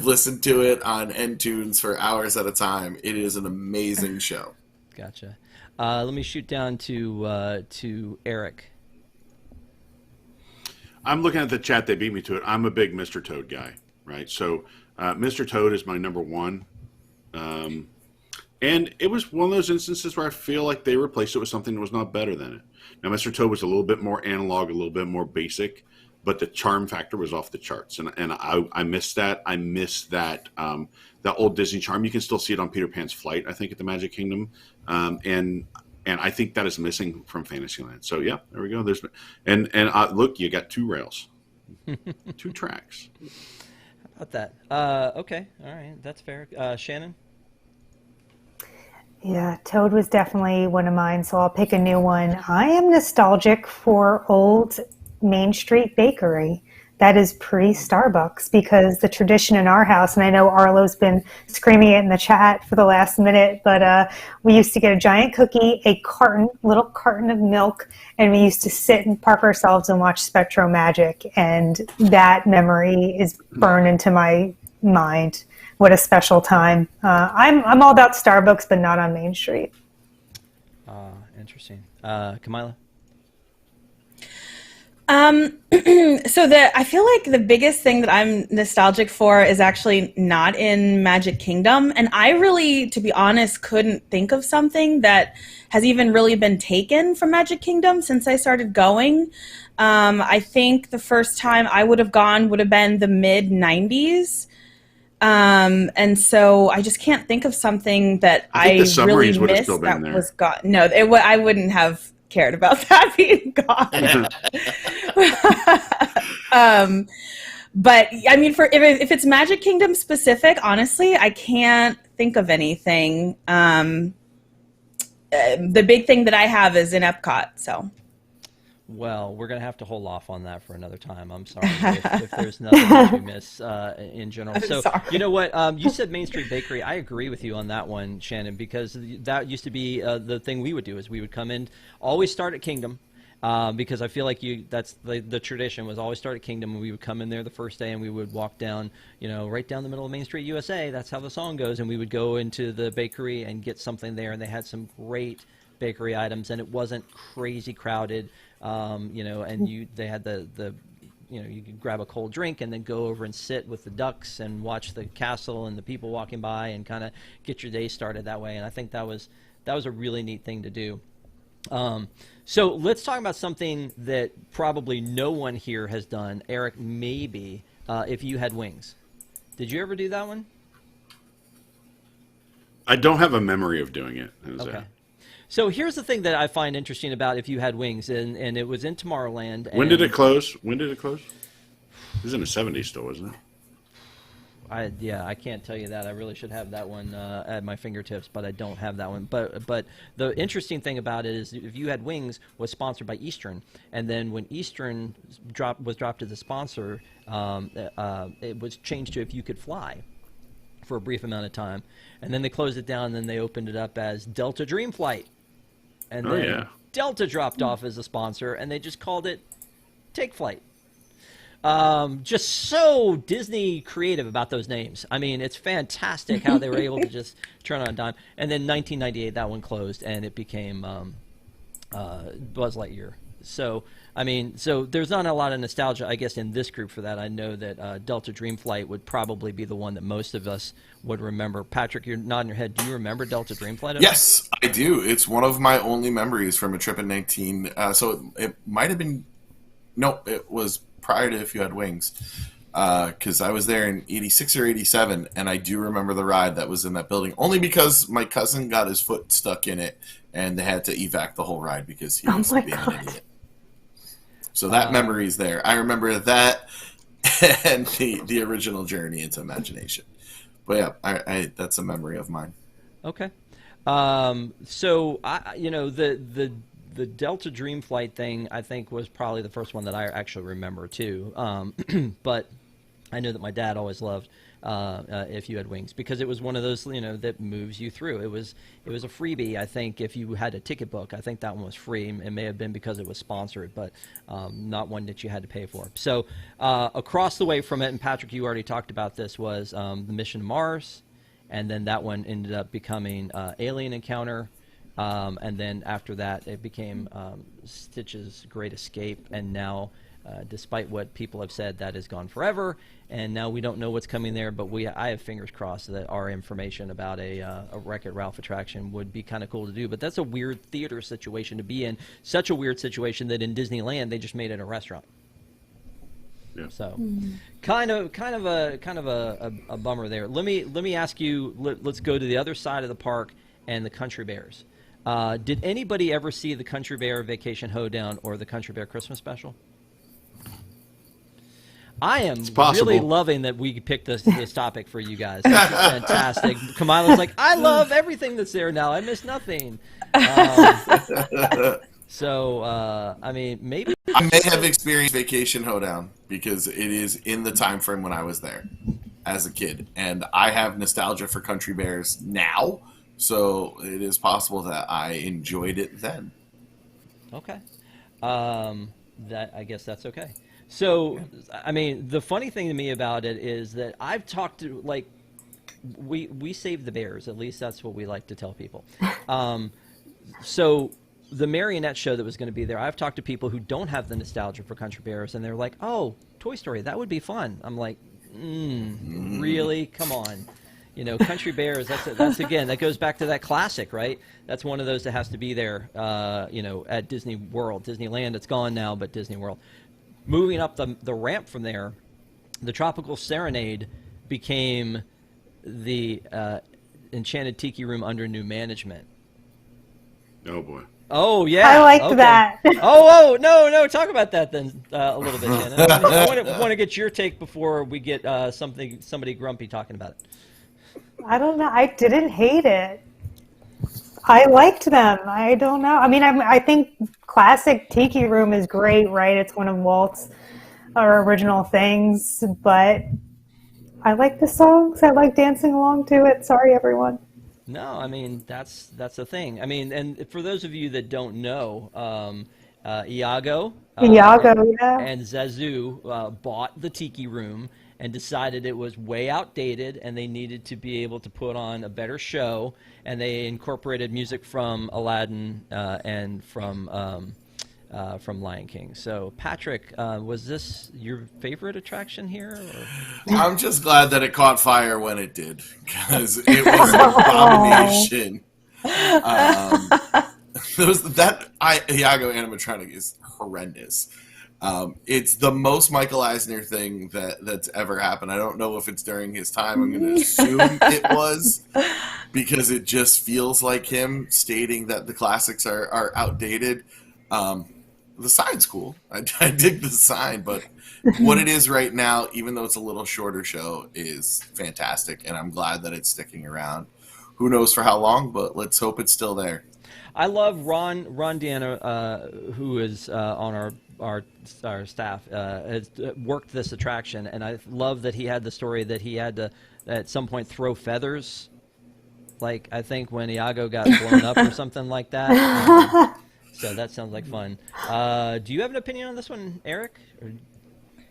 B: listened to it on NTunes for hours at a time. It is an amazing show.
A: Gotcha. Let me shoot down to Eric.
E: I'm looking at the chat. They beat me to it. I'm a big Mr. Toad guy. right? So Mr. Toad is my number one. And it was one of those instances where I feel like they replaced it with something that was not better than it. Now, Mr. Toad was a little bit more analog, a little bit more basic, but the charm factor was off the charts. And I miss that. I miss that that old Disney charm. You can still see it on Peter Pan's Flight, I think, at the Magic Kingdom. And I think that is missing from Fantasyland. So, yeah, there we go. Look, you got 2 rails, 2 tracks.
A: How about that? Okay. All right. That's fair. Shannon?
C: Yeah, Toad was definitely one of mine, so I'll pick a new one. I am nostalgic for old Main Street Bakery. That is pre-Starbucks, because the tradition in our house, and I know Arlo's been screaming it in the chat for the last minute, but we used to get a giant cookie, a little carton of milk, and we used to sit and park ourselves and watch Spectro Magic, and that memory is burned into my mind. What a special time. I'm all about Starbucks, but not on Main Street.
A: Interesting. Kamila?
D: I feel like the biggest thing that I'm nostalgic for is actually not in Magic Kingdom. And I really, to be honest, couldn't think of something that has even really been taken from Magic Kingdom since I started going. I think the first time I would have gone would have been the mid-90s. And so I just can't think of something that I really missed that was gone. No, I wouldn't have cared about that being gone. But I mean, if it's Magic Kingdom specific, honestly, I can't think of anything. The big thing that I have is in Epcot, so.
A: Well, we're going to have to hold off on that for another time. I'm sorry if there's nothing that we miss in general. So, you know what? You said Main Street Bakery. I agree with you on that one, Shannon, because that used to be the thing we would do is we would come in, always start at Kingdom, because I feel like that's the tradition was always start at Kingdom, and we would come in there the first day and we would walk down, right down the middle of Main Street USA. That's how the song goes. And we would go into the bakery and get something there, and they had some great bakery items, and it wasn't crazy crowded. And they had you could grab a cold drink and then go over and sit with the ducks and watch the castle and the people walking by and kind of get your day started that way. And I think that was a really neat thing to do. So let's talk about something that probably no one here has done. Eric, maybe, if you had wings. Did you ever do that one?
E: I don't have a memory of doing it.
A: Okay. So here's the thing that I find interesting about If You Had Wings, and it was in Tomorrowland.
E: When did it close? It was in the 70s still, wasn't it?
A: I can't tell you that. I really should have that one at my fingertips, but I don't have that one. But the interesting thing about it is If You Had Wings was sponsored by Eastern, and then when Eastern was dropped as a sponsor, it was changed to If You Could Fly for a brief amount of time, and then they closed it down, and then they opened it up as Delta Dream Flight. And then Delta dropped off as a sponsor, and they just called it Take Flight. Just so Disney creative about those names. I mean, it's fantastic how they were able to just turn on a dime. And then 1998, that one closed, and it became Buzz Lightyear. So, I mean, there's not a lot of nostalgia, I guess, in this group for that. I know that Delta Dream Flight would probably be the one that most of us would remember. Patrick, you're nodding your head. Do you remember Delta Dream Flight?
B: Yes, I do. It's one of my only memories from a trip in 19. So it might have been, no, it was prior to If You Had Wings, because I was there in 86 or 87, and I do remember the ride that was in that building, only because my cousin got his foot stuck in it, and they had to evac the whole ride because he was being an idiot. So that memory is there. I remember that and the original journey into Imagination. But yeah, I that's a memory of mine.
A: Okay. So the Delta Dream Flight thing, I think, was probably the first one that I actually remember too. But I know that my dad always loved If You Had Wings, because it was one of those, that moves you through. It was a freebie, I think, if you had a ticket book. I think that one was free. It may have been because it was sponsored, but not one that you had to pay for. So across the way from it, and Patrick, you already talked about this, was the Mission to Mars, and then that one ended up becoming Alien Encounter. And then after that, it became Stitch's Great Escape, and now despite what people have said, that is gone forever, and now we don't know what's coming there. But I have fingers crossed that our information about a Wreck-It Ralph attraction would be kind of cool to do. But that's a weird theater situation to be in. Such a weird situation that in Disneyland they just made it a restaurant.
E: Yeah.
A: So, kind of a bummer there. Let me ask you. Let's go to the other side of the park and the Country Bears. Did anybody ever see the Country Bear Vacation Hoedown or the Country Bear Christmas Special? I am really loving that we picked this topic for you guys. This is fantastic. Kamila's like, I love everything that's there now. I miss nothing. So, I mean, maybe
B: I may have experienced Vacation Hoedown because it is in the time frame when I was there as a kid, and I have nostalgia for Country Bears now, so it is possible that I enjoyed it then.
A: Okay. That, I guess that's okay. So, I mean, the funny thing to me about it is that I've talked to, like, we save the bears. At least that's what we like to tell people. So the marionette show that was going to be there, I've talked to people who don't have the nostalgia for Country Bears, and they're like, oh, Toy Story, that would be fun. I'm like, really? Come on. You know, Country Bears, that's again, that goes back to that classic, right? That's one of those that has to be there, you know, at Disney World. Disneyland, it's gone now, but Disney World. Moving up the ramp from there, the Tropical Serenade became the Enchanted Tiki Room under new management.
E: Oh, boy.
A: Oh, yeah.
C: I liked that.
A: Oh, no. Talk about that then a little bit, Shannon. I want to get your take before we get somebody grumpy talking about it.
C: I don't know. I didn't hate it. I liked them. I don't know. I mean, I think classic Tiki Room is great, right? It's one of Walt's original things, but I like the songs. I like dancing along to it. Sorry, everyone.
A: No, I mean, that's the thing. I mean, and for those of you that don't know, Iago
C: Yeah.
A: and Zazu bought the Tiki Room and decided it was way outdated and they needed to be able to put on a better show, and they incorporated music from Aladdin and from Lion King. So, Patrick, was this your favorite attraction here? Or?
B: I'm just glad that it caught fire when it did, because it was an abomination. Iago animatronic is horrendous. It's the most Michael Eisner thing that's ever happened. I don't know if it's during his time. I'm going to assume it was, because it just feels like him stating that the classics are outdated. The sign's cool. I dig the sign, but what it is right now, even though it's a little shorter show, is fantastic, and I'm glad that it's sticking around. Who knows for how long, but let's hope it's still there.
A: I love Ron Deanna, who is on our staff, has worked this attraction, and I love that he had the story that he had to at some point throw feathers, like I think when Iago got blown up or something like that. So that sounds like fun. Do you have an opinion on this one, Eric? Or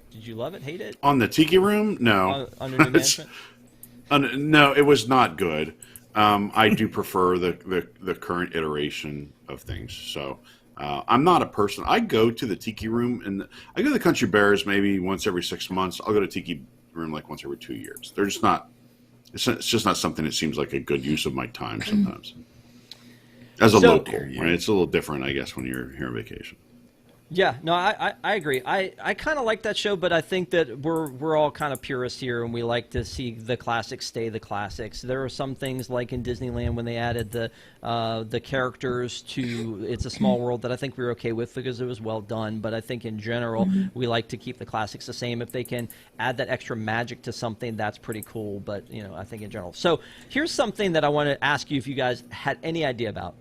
A: did you love it, hate it?
E: On the Tiki Room? No.
A: Under new management?
E: No, it was not good. I do prefer the current iteration of things. So I'm not a person. I go to the Tiki Room, and I go to the Country Bears maybe once every 6 months. I'll go to Tiki Room like once every 2 years. They're just not. It's just not something that seems like a good use of my time sometimes. As a local, right? It's a little different, I guess, when you're here on vacation.
A: Yeah, no, I agree. I kind of like that show, but I think that we're all kind of purists here, and we like to see the classics stay the classics. There are some things like in Disneyland when they added the characters to It's a Small World that I think we were okay with because it was well done. But I think in general we like to keep the classics the same. If they can add that extra magic to something, that's pretty cool. But you know, I think in general. So here's something that I want to ask you if you guys had any idea about.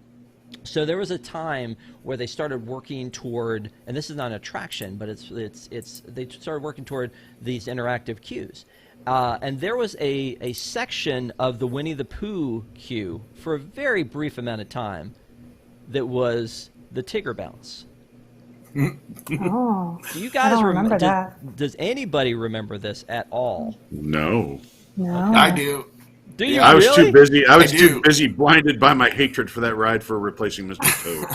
A: So there was a time where they started working toward, and this is not an attraction, but they started working toward these interactive queues. And there was a section of the Winnie the Pooh queue for a very brief amount of time that was the Tigger Bounce.
C: Oh,
A: Do you guys
C: I don't remember that.
A: Does anybody remember this at all?
E: No.
C: No.
B: I do.
A: Do you
E: I was
A: really?
E: too busy. I was
B: I
E: too
B: do.
E: busy, blinded by my hatred for that ride for replacing Mr. Toad.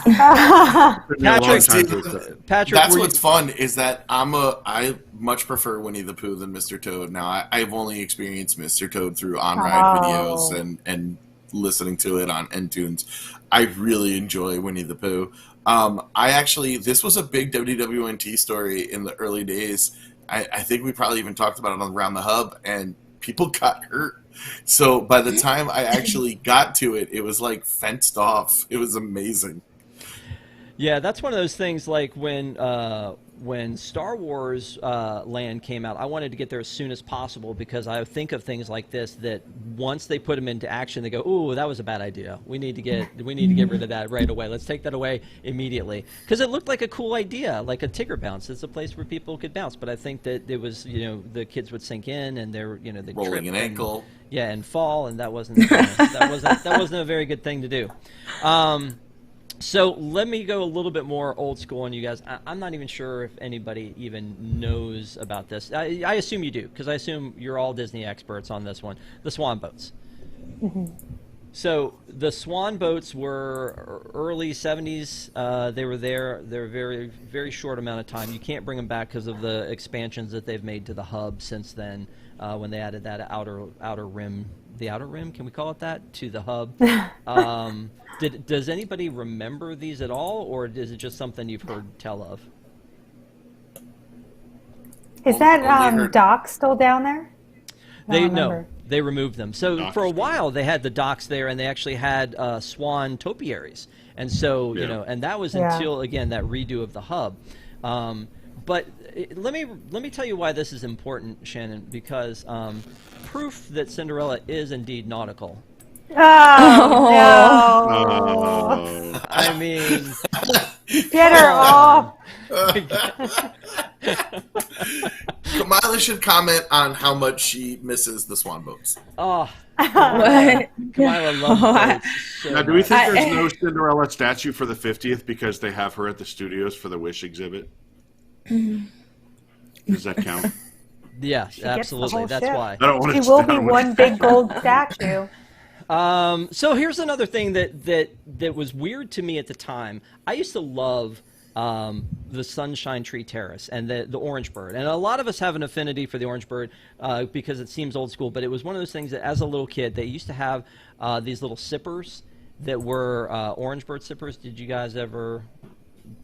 E: Took me a long
A: Patrick,
E: time to accept.
A: Patrick,
B: That's
A: were you-
B: what's fun is that I much prefer Winnie the Pooh than Mr. Toad. Now I've only experienced Mr. Toad through on-ride videos and listening to it on Entunes. I really enjoy Winnie the Pooh. This was a big WWNT story in the early days. I think we probably even talked about it on Around the Hub, and people got hurt. So by the time I actually got to it, it was like fenced off. It was amazing.
A: Yeah, that's one of those things like when Star Wars Land came out, I wanted to get there as soon as possible because I think of things like this that once they put them into action, they go, "Ooh, that was a bad idea. We need to get rid of that right away. Let's take that away immediately." Because it looked like a cool idea, like a Tigger bounce. It's a place where people could bounce, but I think that it was, the kids would sink in and they're, they
B: Rolling an ankle.
A: Yeah, and fall, and that wasn't that wasn't a very good thing to do. So let me go a little bit more old school on you guys. I'm not even sure if anybody even knows about this. I assume you do, because I assume you're all Disney experts on this one. The Swan boats. Mm-hmm. So the Swan boats were early 70s. They were there. They were very, very short amount of time. You can't bring them back because of the expansions that they've made to the hub since then, when they added that outer rim. The outer rim, can we call it that, to the hub? Does anybody remember these at all, or is it just something you've heard tell of?
C: Is that dock still down there?
A: They removed them. So for a while they had the docks there, and they actually had swan topiaries, and so and that was until again that redo of the hub. But let me tell you why this is important, Shannon, because proof that Cinderella is indeed nautical.
C: Oh, no.
A: I mean,
C: get her off.
B: Kamila should comment on how much she misses the swan boats.
A: Oh,
D: What?
A: Kamila loves boats so
E: Now, do we
A: much.
E: think there's no Cinderella statue for the 50th because they have her at the studios for the Wish exhibit? Does that count?
A: Yeah,
C: gets the
A: absolutely.
C: whole
A: That's
C: ship.
A: why.
E: I don't want
C: She
E: to.
C: will be one big gold statue.
A: So here's another thing that was weird to me at the time. I used to love the Sunshine Tree Terrace and the Orange Bird, and a lot of us have an affinity for the Orange Bird because it seems old school. But it was one of those things that, as a little kid, they used to have these little sippers that were Orange Bird sippers. Did you guys ever,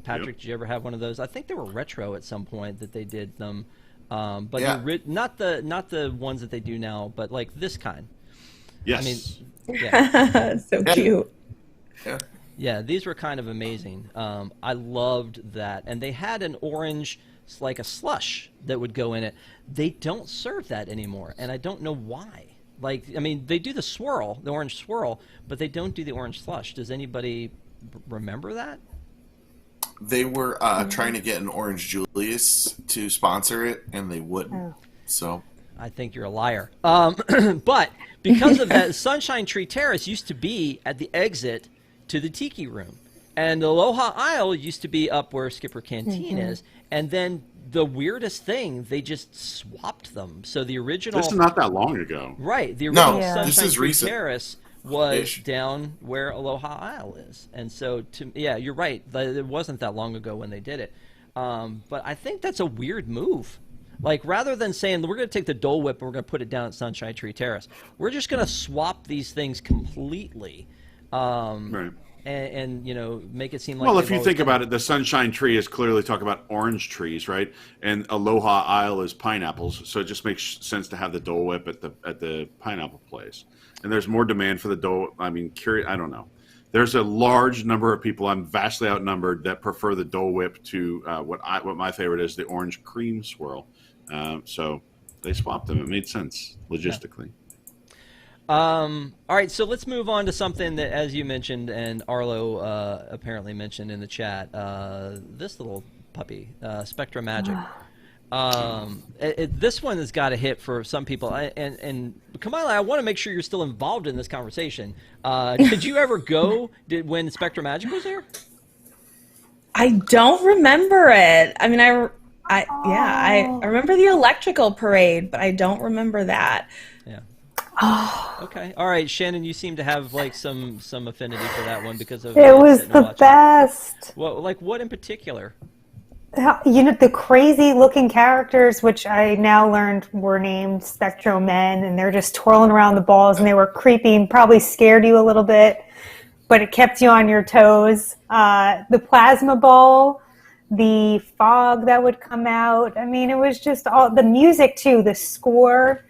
A: Patrick?
E: Yep.
A: Did you ever have one of those? I think they were retro at some point that they did them, but
B: Yeah.
A: not the ones that they do now, but like this kind.
E: Yes.
A: I mean, yeah.
D: So cute.
B: Yeah.
A: Yeah, these were kind of amazing. I loved that. And they had an orange, like a slush that would go in it. They don't serve that anymore, and I don't know why. Like, I mean, they do the swirl, the orange swirl, but they don't do the orange slush. Does anybody remember that?
B: They were trying to get an Orange Julius to sponsor it, and they wouldn't. So
A: I think you're a liar. But because of that, Sunshine Tree Terrace used to be at the exit to the Tiki Room. And Aloha Isle used to be up where Skipper Canteen is. And then the weirdest thing, they just swapped them. So the original...
E: This is not that long ago.
A: Right. The original
B: this
A: Sunshine
B: is
A: Tree
B: recent.
A: Terrace was
B: Ish.
A: down where Aloha Isle is. And so, yeah, you're right. It wasn't that long ago when they did it. But I think that's a weird move. Like, rather than saying, we're going to take the Dole Whip and we're going to put it down at Sunshine Tree Terrace, we're just going to swap these things completely.
E: Right.
A: And make it seem like...
E: Well, if you think about it, the Sunshine Tree is clearly talking about orange trees, right? And Aloha Isle is pineapples, so it just makes sense to have the Dole Whip at the pineapple place. And there's more demand for the Dole. I mean, I don't know. There's a large number of people, I'm vastly outnumbered, that prefer the Dole Whip to what my favorite is, the orange cream swirl. So they swapped them. It made sense logistically.
A: All right, so let's move on to something that, as you mentioned, and Arlo apparently mentioned in the chat, this little puppy, Spectra Magic. This one has got a hit for some people. And Kamila, I want to make sure you're still involved in this conversation. Did you ever go when Spectra Magic was there?
D: I don't remember it. I mean, I remember the electrical parade, but I don't remember that.
A: Yeah.
C: Oh,
A: Okay. All right, Shannon, you seem to have like some affinity for that one because of
C: it was
A: sitting and
C: the
A: watching.
C: best.
A: Well, like what in particular?
C: You know, the crazy looking characters, which I now learned were named Spectro Men, and they're just twirling around the balls, and they were creepy and probably scared you a little bit, but it kept you on your toes. The plasma ball, the fog that would come out. I mean, it was just all the music too, the score,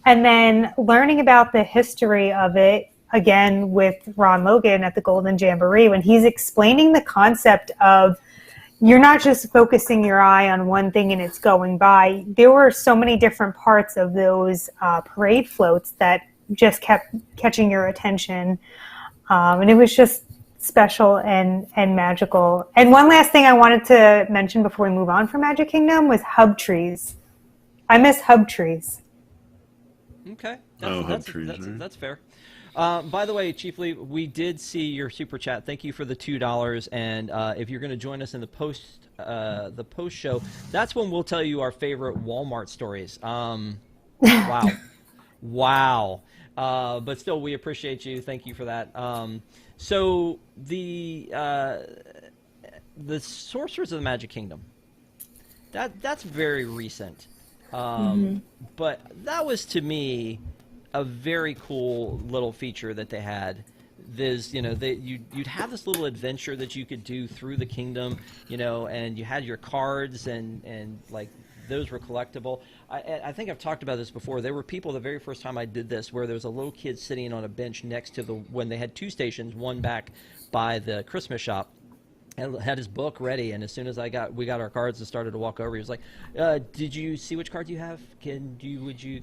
C: and then learning about the history of it again with Ron Logan at the Golden Jamboree when he's explaining the concept of you're not just focusing your eye on one thing and it's going by. There were so many different parts of those parade floats that just kept catching your attention. And it was just special and magical. And one last thing I wanted to mention before we move on from Magic Kingdom was hub trees. I miss hub trees.
A: Okay.
E: Hub trees, right?
A: That's fair. By the way, Chief Lee, we did see your super chat. Thank you for the $2. And if you're going to join us in the post show, that's when we'll tell you our favorite Walmart stories. Wow, wow. But still, we appreciate you. Thank you for that. So the Sorcerers of the Magic Kingdom. That's very recent. But that was to me a very cool little feature that they had. There's, you know, you'd have this little adventure that you could do through the kingdom, you know, and you had your cards and like those were collectible. I think I've talked about this before. There were people the very first time I did this where there was a little kid sitting on a bench next to when they had two stations, one back by the Christmas shop, and had his book ready, and as soon as we got our cards and started to walk over, he was like, "Did you see which card you have? Would you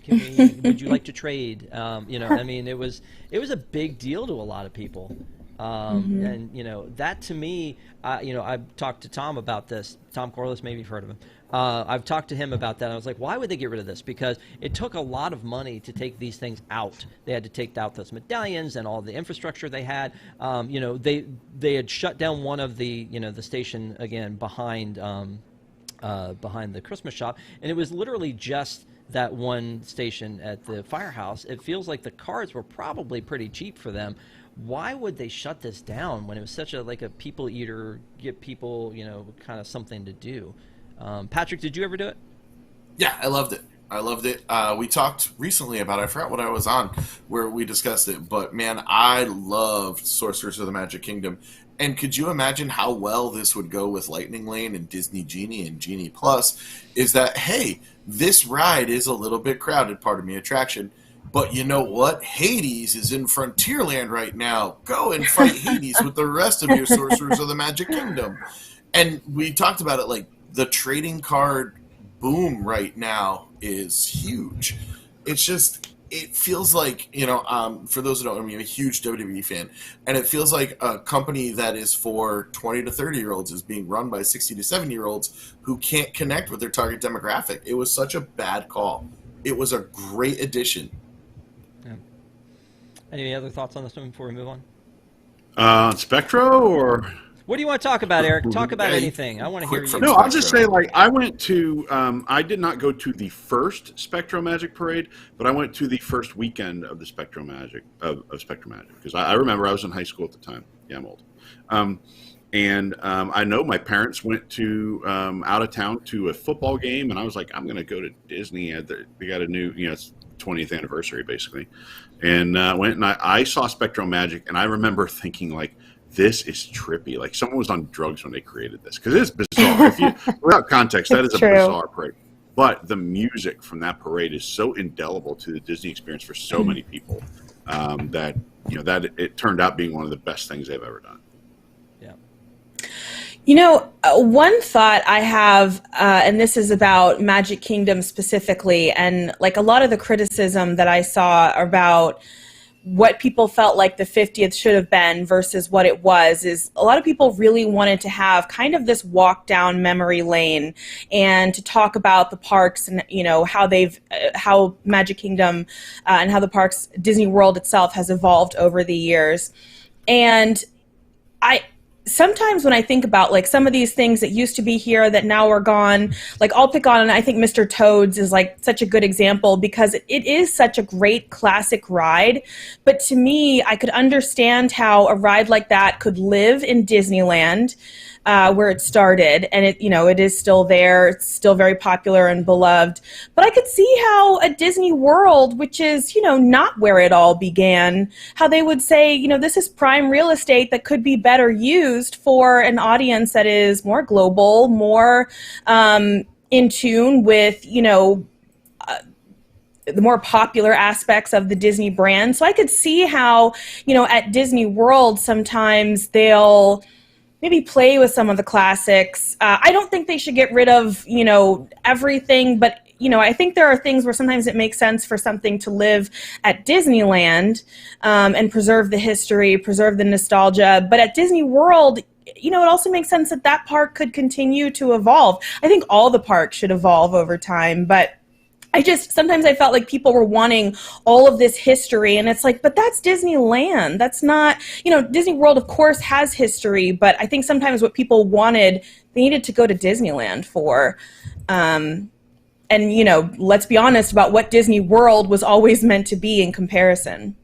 A: like to trade?" You know, I mean, it was a big deal to a lot of people, and you know that to me, you know, I've talked to Tom about this. Tom Corliss, maybe you've heard of him. I've talked to him about that. I was like, why would they get rid of this? Because it took a lot of money to take these things out. They had to take out those medallions and all the infrastructure they had. You know, they had shut down one of the, you know, the station again behind the Christmas shop, and it was literally just that one station at the firehouse. It feels like the cards were probably pretty cheap for them. Why would they shut this down when it was such a people eater, get people, you know, kind of something to do? Patrick, did you ever do it?
B: Yeah, I loved it. We talked recently about it. I forgot what I was on where we discussed it, but man, I loved Sorcerers of the Magic Kingdom. And could you imagine how well this would go with Lightning Lane and Disney Genie and Genie Plus? Is that, hey, this ride is a little bit crowded, pardon me, attraction, but you know what? Hades is in Frontierland right now. Go and fight Hades with the rest of your Sorcerers of the Magic Kingdom. And we talked about it, like, the trading card boom right now is huge. It's just, it feels like, you know, for those who don't know me, I'm a huge WWE fan, and it feels like a company that is for 20 to 30-year-olds is being run by 60 to 70-year-olds who can't connect with their target demographic. It was such a bad call. It was a great addition.
A: Yeah. Any other thoughts on this one before we move on?
E: Spectro or...
A: What do you want to talk about, Eric? Talk about anything. I want to hear you.
E: No, I'll just say, like, I went to, I did not go to the first Spectro Magic Parade, but I went to the first weekend of the Spectro Magic, of Spectro Magic, because I remember I was in high school at the time. Yeah, I'm old. I know my parents went to, out of town to a football game, and I was like, I'm going to go to Disney. They got a new, you know, it's 20th anniversary, basically. And went, and I saw Spectro Magic, and I remember thinking, like, this is trippy. Like someone was on drugs when they created this, because it's bizarre. Without context, that is a bizarre parade. But the music from that parade is so indelible to the Disney experience for so many people that, you know, that it turned out being one of the best things they've ever done.
A: Yeah.
D: You know, one thought I have, and this is about Magic Kingdom specifically, and like a lot of the criticism that I saw about what people felt like the 50th should have been versus what it was, is a lot of people really wanted to have kind of this walk down memory lane and to talk about the parks and, you know, how how Magic Kingdom and how the parks, Disney World itself has evolved over the years. And sometimes when I think about like some of these things that used to be here that now are gone, like I'll pick on, and I think Mr. Toad's is like such a good example because it is such a great classic ride. But to me, I could understand how a ride like that could live in Disneyland, where it started, and it is still there. It's still very popular and beloved. But I could see how a Disney World, which is, not where it all began, how they would say, this is prime real estate that could be better used for an audience that is more global, more in tune with, the more popular aspects of the Disney brand. So I could see how, at Disney World, sometimes they'll maybe play with some of the classics. I don't think they should get rid of, everything, but, I think there are things where sometimes it makes sense for something to live at Disneyland and preserve the history, preserve the nostalgia. But at Disney World, it also makes sense that that park could continue to evolve. I think all the parks should evolve over time, but sometimes I felt like people were wanting all of this history, and it's like, but that's Disneyland. That's not, Disney World, of course, has history, but I think sometimes what people wanted, they needed to go to Disneyland for. And, let's be honest about what Disney World was always meant to be in comparison.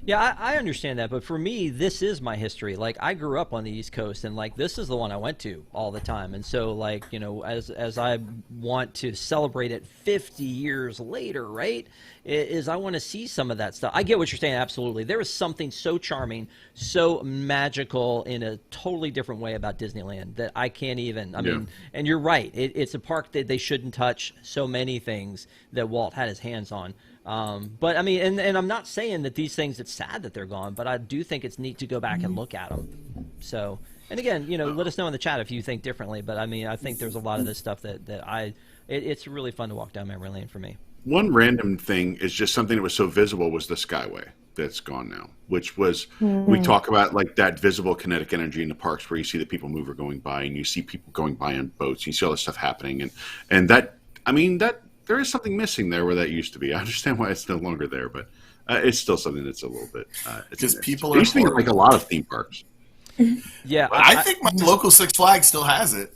A: Yeah, I understand that, but for me, this is my history. Like, I grew up on the East Coast, and like this is the one I went to all the time. And so, like, as I want to celebrate it 50 years later, right? Is I want to see some of that stuff. I get what you're saying, absolutely. There is something so charming, so magical in a totally different way about Disneyland that I can't even. I mean, and you're right. It's a park that they shouldn't touch. So many things that Walt had his hands on. But I mean, and I'm not saying that these things, it's sad that they're gone, but I do think it's neat to go back and look at them. So, and again, let us know in the chat if you think differently, but I mean, I think there's a lot of this stuff it's really fun to walk down memory lane for me.
E: One random thing is just something that was so visible was the Skyway that's gone now, which was, we talk about like that visible kinetic energy in the parks where you see the people mover going by and you see people going by on boats, and you see all this stuff happening. And that, I mean, that, there is something missing there where that used to be. I understand why it's no longer there, but it's still something that's a little bit.
B: Because people are
E: used to be like a lot of theme parks.
A: Yeah,
B: I think my local Six Flags still has it.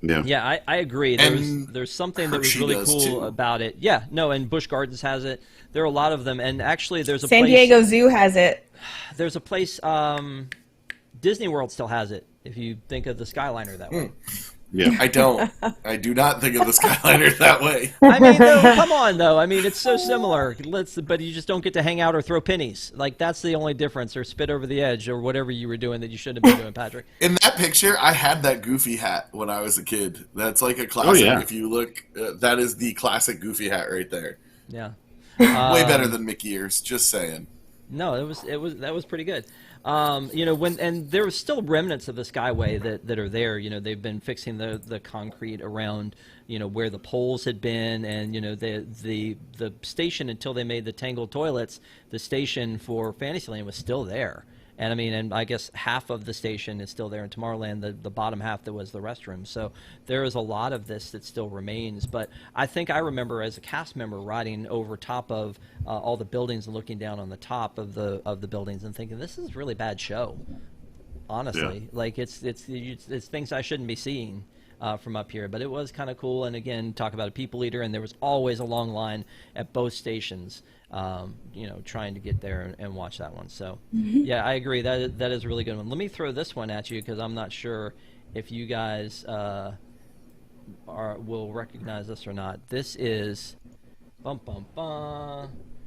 A: Yeah, I agree. There's something that was really cool about it. Yeah, no, and Busch Gardens has it. There are a lot of them, and actually, there's a
D: San
A: place,
D: Diego Zoo has it.
A: There's a place. Disney World still has it. If you think of the Skyliner that way.
E: Yeah,
B: I don't. I do not think of the Skyliner that way.
A: I mean, come on, though. I mean, it's so similar. But you just don't get to hang out or throw pennies. Like, that's the only difference, or spit over the edge, or whatever you were doing that you shouldn't have been doing, Patrick.
B: In that picture, I had that Goofy hat when I was a kid. That's like a classic.
E: Oh, yeah.
B: If you look, that is the classic Goofy hat right there.
A: Yeah.
B: Way better than Mickey ears. Just saying.
A: No, that was pretty good. And there are still remnants of the Skyway that are there. They've been fixing the concrete around, where the poles had been, and the station, until they made the Tangled toilets, the station for Fantasyland was still there. And I mean, and I guess half of the station is still there in Tomorrowland, the bottom half that was the restroom. So there is a lot of this that still remains. But I think I remember as a cast member riding over top of all the buildings and looking down on the top of the buildings and thinking, this is a really bad show. Honestly, like it's things I shouldn't be seeing from up here. But it was kind of cool. And again, talk about a people eater, and there was always a long line at both stations. Trying to get there and watch that one. So, yeah, I agree. That is a really good one. Let me throw this one at you because I'm not sure if you guys will recognize this or not. This is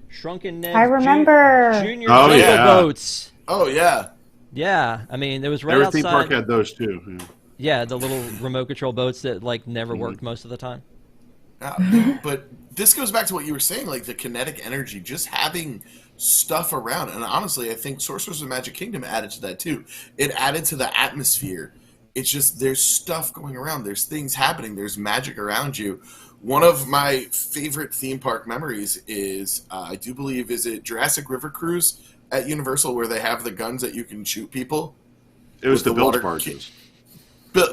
A: Shrunken Ned.
C: I remember
A: Junior Jungle Boats.
B: Oh yeah.
A: Yeah, I mean, there was right
E: every
A: outside.
E: theme park had those too.
A: Yeah, the little remote control boats that like never worked most of the time.
B: But this goes back to what you were saying, like the kinetic energy, just having stuff around. And honestly, I think Sorcerer's of Magic Kingdom added to that too. It added to the atmosphere. It's just there's stuff going around. There's things happening. There's magic around you. One of my favorite theme park memories is, I do believe, is it Jurassic River Cruise at Universal where they have the guns that you can shoot people?
E: It was the Bilge
B: water
E: barges.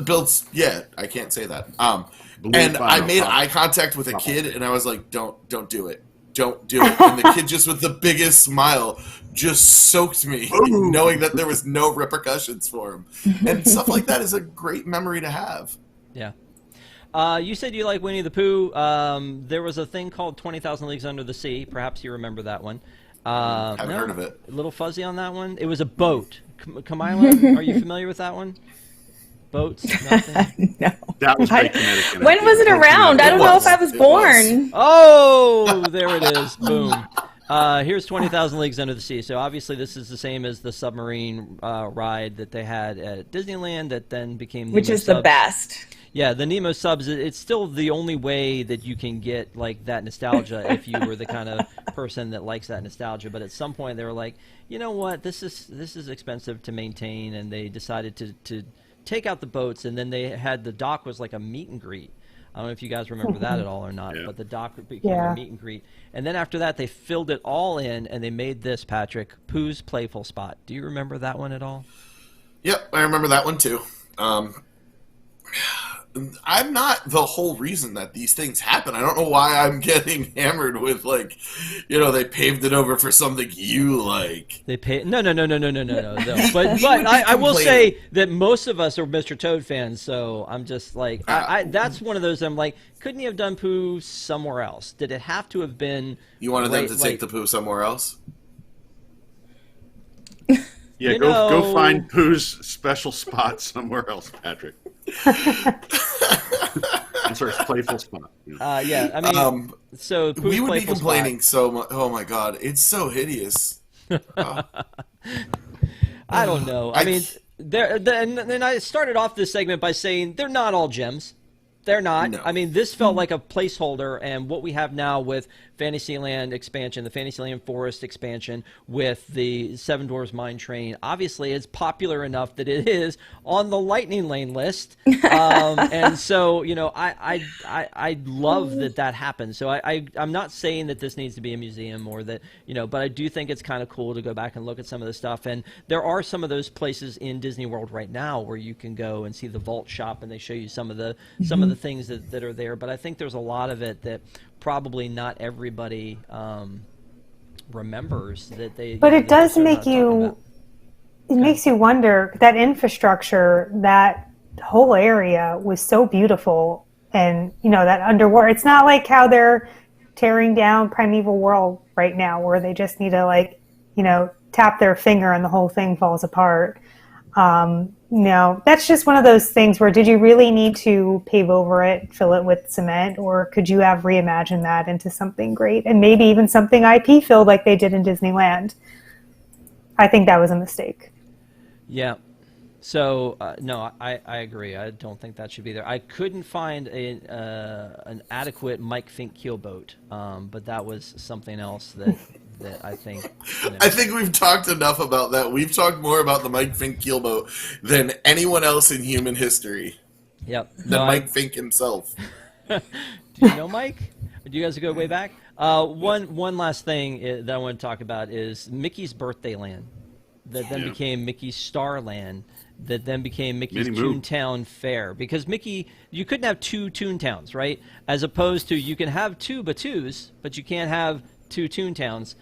B: Builds, yeah, I can't say that. And I made eye contact with a kid, and I was like, "Don't do it. don't do it. And the kid just with the biggest smile just soaked me, knowing that there was no repercussions for him. And stuff like that is a great memory to have.
A: Yeah. You said you like Winnie the Pooh. There was a thing called 20,000 Leagues Under the Sea. Perhaps you remember that one.
B: Haven't heard of it.
A: A little fuzzy on that one. It was a boat. Kamila, are you familiar with that one? Boats? Nothing?
D: No.
E: That was great Connecticut.
D: When was it around? I don't know if I was born.
A: Oh, there it is. Boom. Here's 20,000 Leagues Under the Sea. So obviously this is the same as the submarine ride that they had at Disneyland that then became
D: Which
A: Nemo
D: is the
A: Subs.
D: best.
A: Yeah, the Nemo Subs, it's still the only way that you can get like that nostalgia if you were the kind of person that likes that nostalgia. But at some point they were like, you know what, this is expensive to maintain, and they decided to take out the boats, and then they had the dock was like a meet and greet. I don't know if you guys remember that at all or not, but the dock became a meet and greet. And then after that, they filled it all in, and they made this, Patrick, Pooh's Playful Spot. Do you remember that one at all?
B: Yep, I remember that one too. I'm not the whole reason that these things happen. I don't know why I'm getting hammered with, like, they paved it over for something you like.
A: They pay no. But I will say that most of us are Mr. Toad fans, so I'm just like that's one of those. I'm like, couldn't you have done Pooh somewhere else? Did it have to have been?
B: You wanted them to take the Pooh somewhere else?
E: Yeah, go find Pooh's special spot somewhere else, Patrick. That's our playful spot.
A: Yeah, I mean, so Pooh's
B: we would be complaining
A: spot.
B: so much. Oh my God, it's so hideous.
A: I don't know. I mean, then I started off this segment by saying they're not all gems. They're not.
B: No.
A: I mean, this felt like a placeholder, and what we have now with Fantasyland expansion, the Fantasyland Forest expansion with the Seven Dwarfs Mine Train, obviously it's popular enough that it is on the Lightning Lane list. And so, I love that happens. So I'm not saying that this needs to be a museum or that, but I do think it's kind of cool to go back and look at some of the stuff. And there are some of those places in Disney World right now where you can go and see the vault shop, and they show you some of the things that are there. But I think there's a lot of it that probably not everybody remembers that they.
C: But it does make you. It makes you wonder that infrastructure, that whole area was so beautiful, and that underwater. It's not like how they're tearing down Primeval World right now, where they just need to tap their finger and the whole thing falls apart. No, that's just one of those things where did you really need to pave over it, fill it with cement, or could you have reimagined that into something great and maybe even something IP filled like they did in Disneyland? I think that was a mistake.
A: Yeah. So, no, I agree. I don't think that should be there. I couldn't find an adequate Mike Fink keelboat, but that was something else that I think.
B: I think we've talked enough about that. We've talked more about the Mike Fink keelboat than anyone else in human history.
A: Yep.
B: Than Mike Fink himself.
A: Do you know Mike? Do you guys go way back? One last thing that I want to talk about is Mickey's Birthday Land, that then became Mickey's Star Land, that then became Mickey's Toontown Fair. Because Mickey, you couldn't have two Toontowns, right? As opposed to you can have two Batoos, but you can't have two Toontowns.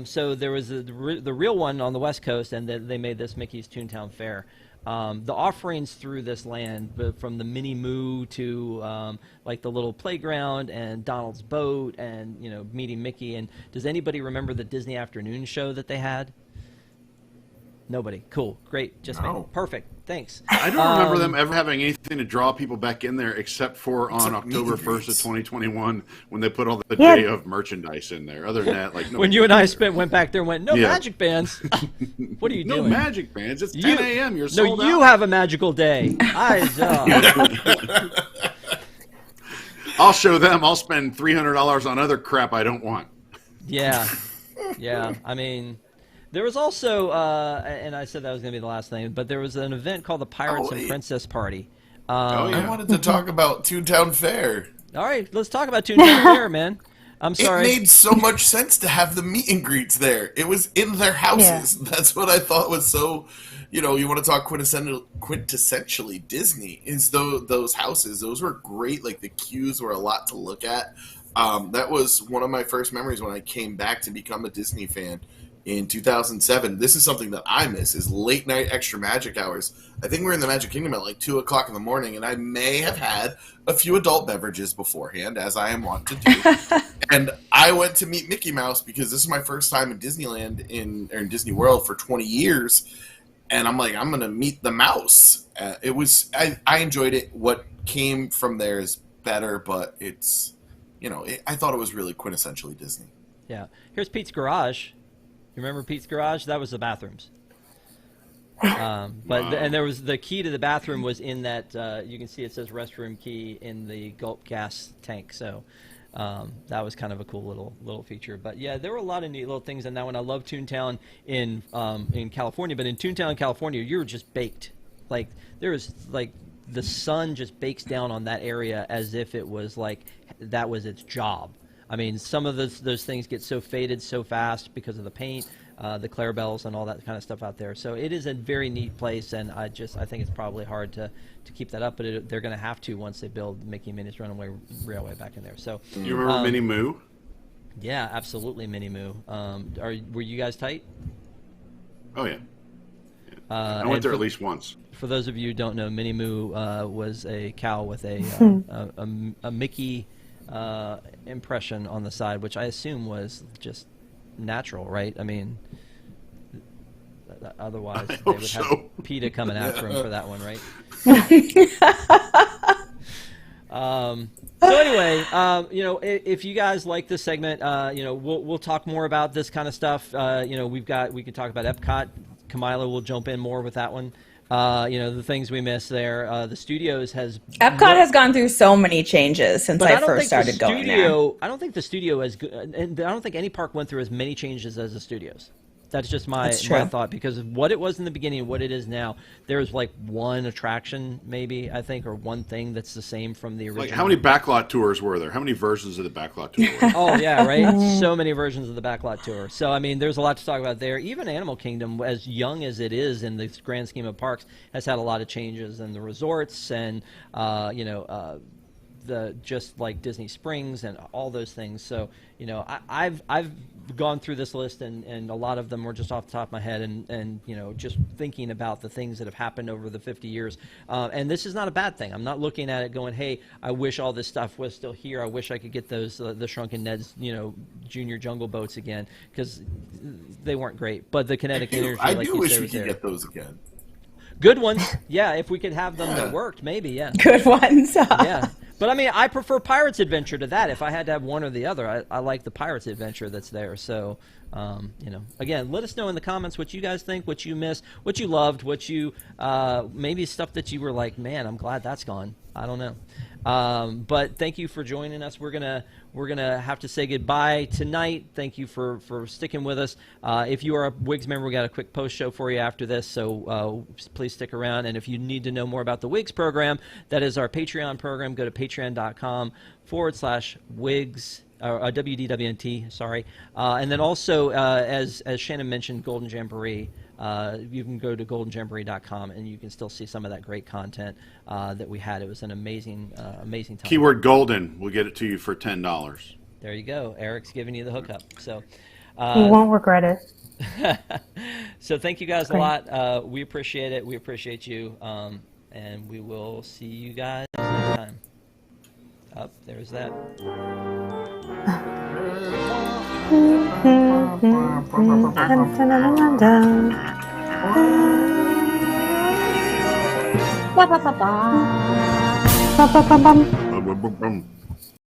A: So there was the real one on the West Coast, and they made this Mickey's Toontown Fair. The offerings through this land, from the Mini Moo to like the little playground and Donald's boat and meeting Mickey. And does anybody remember the Disney Afternoon show that they had? Nobody. Cool. Great. Just me. Perfect. Thanks.
E: I don't remember them ever having anything to draw people back in there except for on October 1st of 2021 when they put all the day of merchandise in there. Other than that,
A: when you and I went back there and went, no magic bands. What are you doing?
E: No magic bands. It's 10 a.m. You're sold out.
A: No, you have a magical day.
E: I'll show them. I'll spend $300 on other crap I don't want.
A: Yeah. Yeah. I mean... There was also, and I said that was going to be the last thing, but there was an event called the Pirates and Princess Party.
B: I wanted to talk about Toontown Fair.
A: All right, let's talk about Toontown Fair, man. I'm sorry.
B: It made so much sense to have the meet and greets there. It was in their houses. Yeah. That's what I thought was so, you want to talk quintessentially Disney, is those houses. Those were great. Like, the queues were a lot to look at. That was one of my first memories when I came back to become a Disney fan in 2007. This is something that I miss, is late night extra magic hours. I think we're in the Magic Kingdom at like 2 o'clock in the morning, and I may have had a few adult beverages beforehand, as I am wont to do. And I went to meet Mickey Mouse because this is my first time in Disneyland in Disney World for 20 years. And I'm like, I'm going to meet the mouse. I enjoyed it. What came from there is better, but it's, I thought it was really quintessentially Disney.
A: Yeah. Here's Pete's Garage. You remember Pete's Garage? That was the bathrooms. And there was the key to the bathroom was in that, you can see it says restroom key in the gulp gas tank. So that was kind of a cool little feature. But yeah, there were a lot of neat little things in that one. I love Toontown in California, but in Toontown, California, you were just baked. Like there was like the sun just bakes down on that area as if it was like that was its job. I mean, some of those things get so faded so fast because of the paint, the Clarabelles and all that kind of stuff out there. So it is a very neat place, and I think it's probably hard to keep that up, but they're going to have to once they build Mickey and Minnie's Runaway Railway back in there. So
E: you remember Minnie Moo?
A: Yeah, absolutely, Minnie Moo. Were you guys tight?
E: Oh yeah. I went there at least once.
A: For those of you who don't know, Minnie Moo was a cow with a Mickey impression on the side, which I assume was just natural, right? I mean, otherwise they would have PETA coming after him for that one, right? So anyway, if you guys like this segment, we'll talk more about this kind of stuff. We can talk about Epcot. Kamila will jump in more with that one. The things we miss there. The studios
D: Epcot has gone through so many changes since I first started going there.
A: I don't think the studio has, and I don't think any park went through as many changes as the studios. That's just my thought, because of what it was in the beginning and what it is now. There's like one attraction, maybe, I think, or one thing that's the same from the original.
E: Like, how many backlot tours were there? How many versions of the backlot tour were there?
A: Oh, yeah, right? So many versions of the backlot tour. So, I mean, there's a lot to talk about there. Even Animal Kingdom, as young as it is in the grand scheme of parks, has had a lot of changes in the resorts and, just like Disney Springs and all those things. So, I've gone through this list, and a lot of them were just off the top of my head, and just thinking about the things that have happened over the 50 years. And this is not a bad thing. I'm not looking at it going, hey, I wish all this stuff was still here. I wish I could get those the Shrunken Ned's junior jungle boats again, because they weren't great. But the kinetic energy,
B: I do wish we could get those again.
A: Good ones, yeah. If we could have them that worked, maybe, yeah.
D: Good ones,
A: yeah. But I mean, I prefer Pirate's Adventure to that. If I had to have one or the other, I like the Pirate's Adventure that's there. So, again, let us know in the comments what you guys think, what you missed, what you loved, what you maybe stuff that you were like, man, I'm glad that's gone. I don't know. But thank you for joining us. We're gonna have to say goodbye tonight. Thank you for sticking with us. If you are a WIGS member, we got a quick post show for you after this, so please stick around. And if you need to know more about the WIGS program, that is our Patreon program. Go to patreon.com/WIGS. WDWNT, sorry. And then also, as Shannon mentioned, Golden Jamboree. You can go to goldenjamboree.com and you can still see some of that great content that we had. It was an amazing time.
E: Keyword golden. We'll get it to you for $10.
A: There you go. Eric's giving you the hookup. So
C: you won't regret it.
A: So thank you guys a lot. We appreciate it. We appreciate you. And we will see you guys next time. Up, there's that.
C: Ba, ba, ba, ba. Ba, ba, ba, bum.